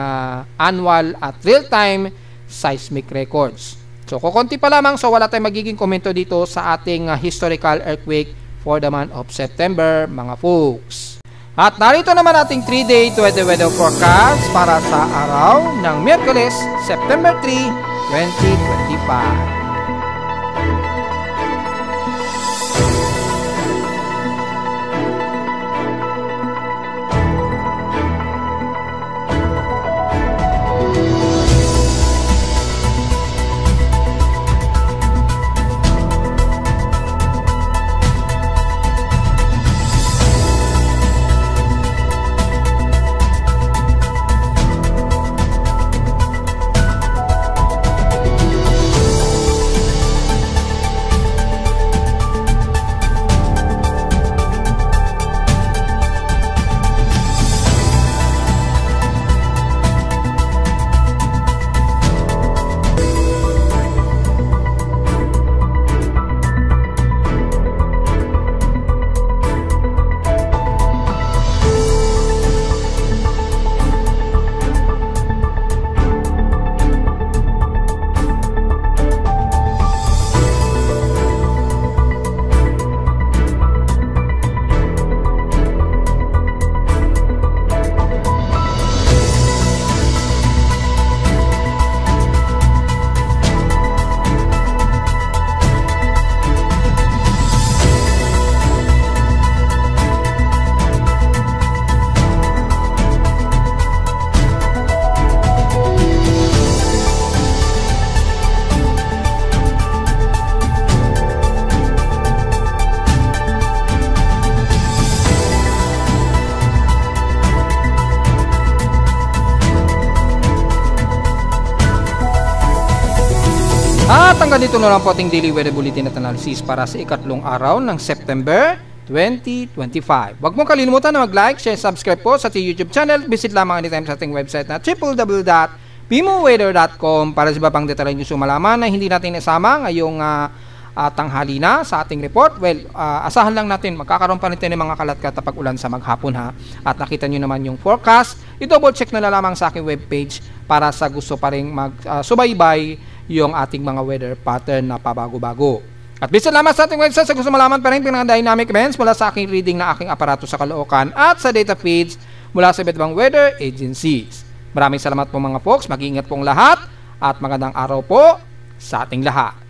[SPEAKER 1] annual at real-time seismic records. So, kukunti pa lamang, so wala tayong magiging komento dito sa ating historical earthquake for the month of September, mga folks. At narito naman ating 3-day weather forecast para sa araw ng Miyerkules, September 3, 2025. At hanggang dito na lang po ating daily weather bulletin at analysis para sa ikatlong araw ng September 2025. Huwag mong kalimutan na mag-like, share, subscribe po sa ating YouTube channel. Visit lamang anytime sa ating website na www.pimoweather.com para sa iba pang detalye nyo sumalaman na hindi natin isama ngayong tanghali na sa ating report. Well, asahan lang natin, magkakaroon pa rin ng mga kalat-kalat pag ulan sa maghapon ha. At nakita nyo naman yung forecast. I-double check na lamang sa aking webpage para sa gusto pa rin mag-subaybay yung ating mga weather pattern na pabago-bago. At visit lamang sa ating website sa gusto malaman pa rin ng dynamic events mula sa aking reading na aking aparato sa Caloocan at sa data feeds mula sa iba't ibang weather agencies. Maraming salamat po mga folks, mag-iingat pong lahat at magandang araw po sa ating lahat.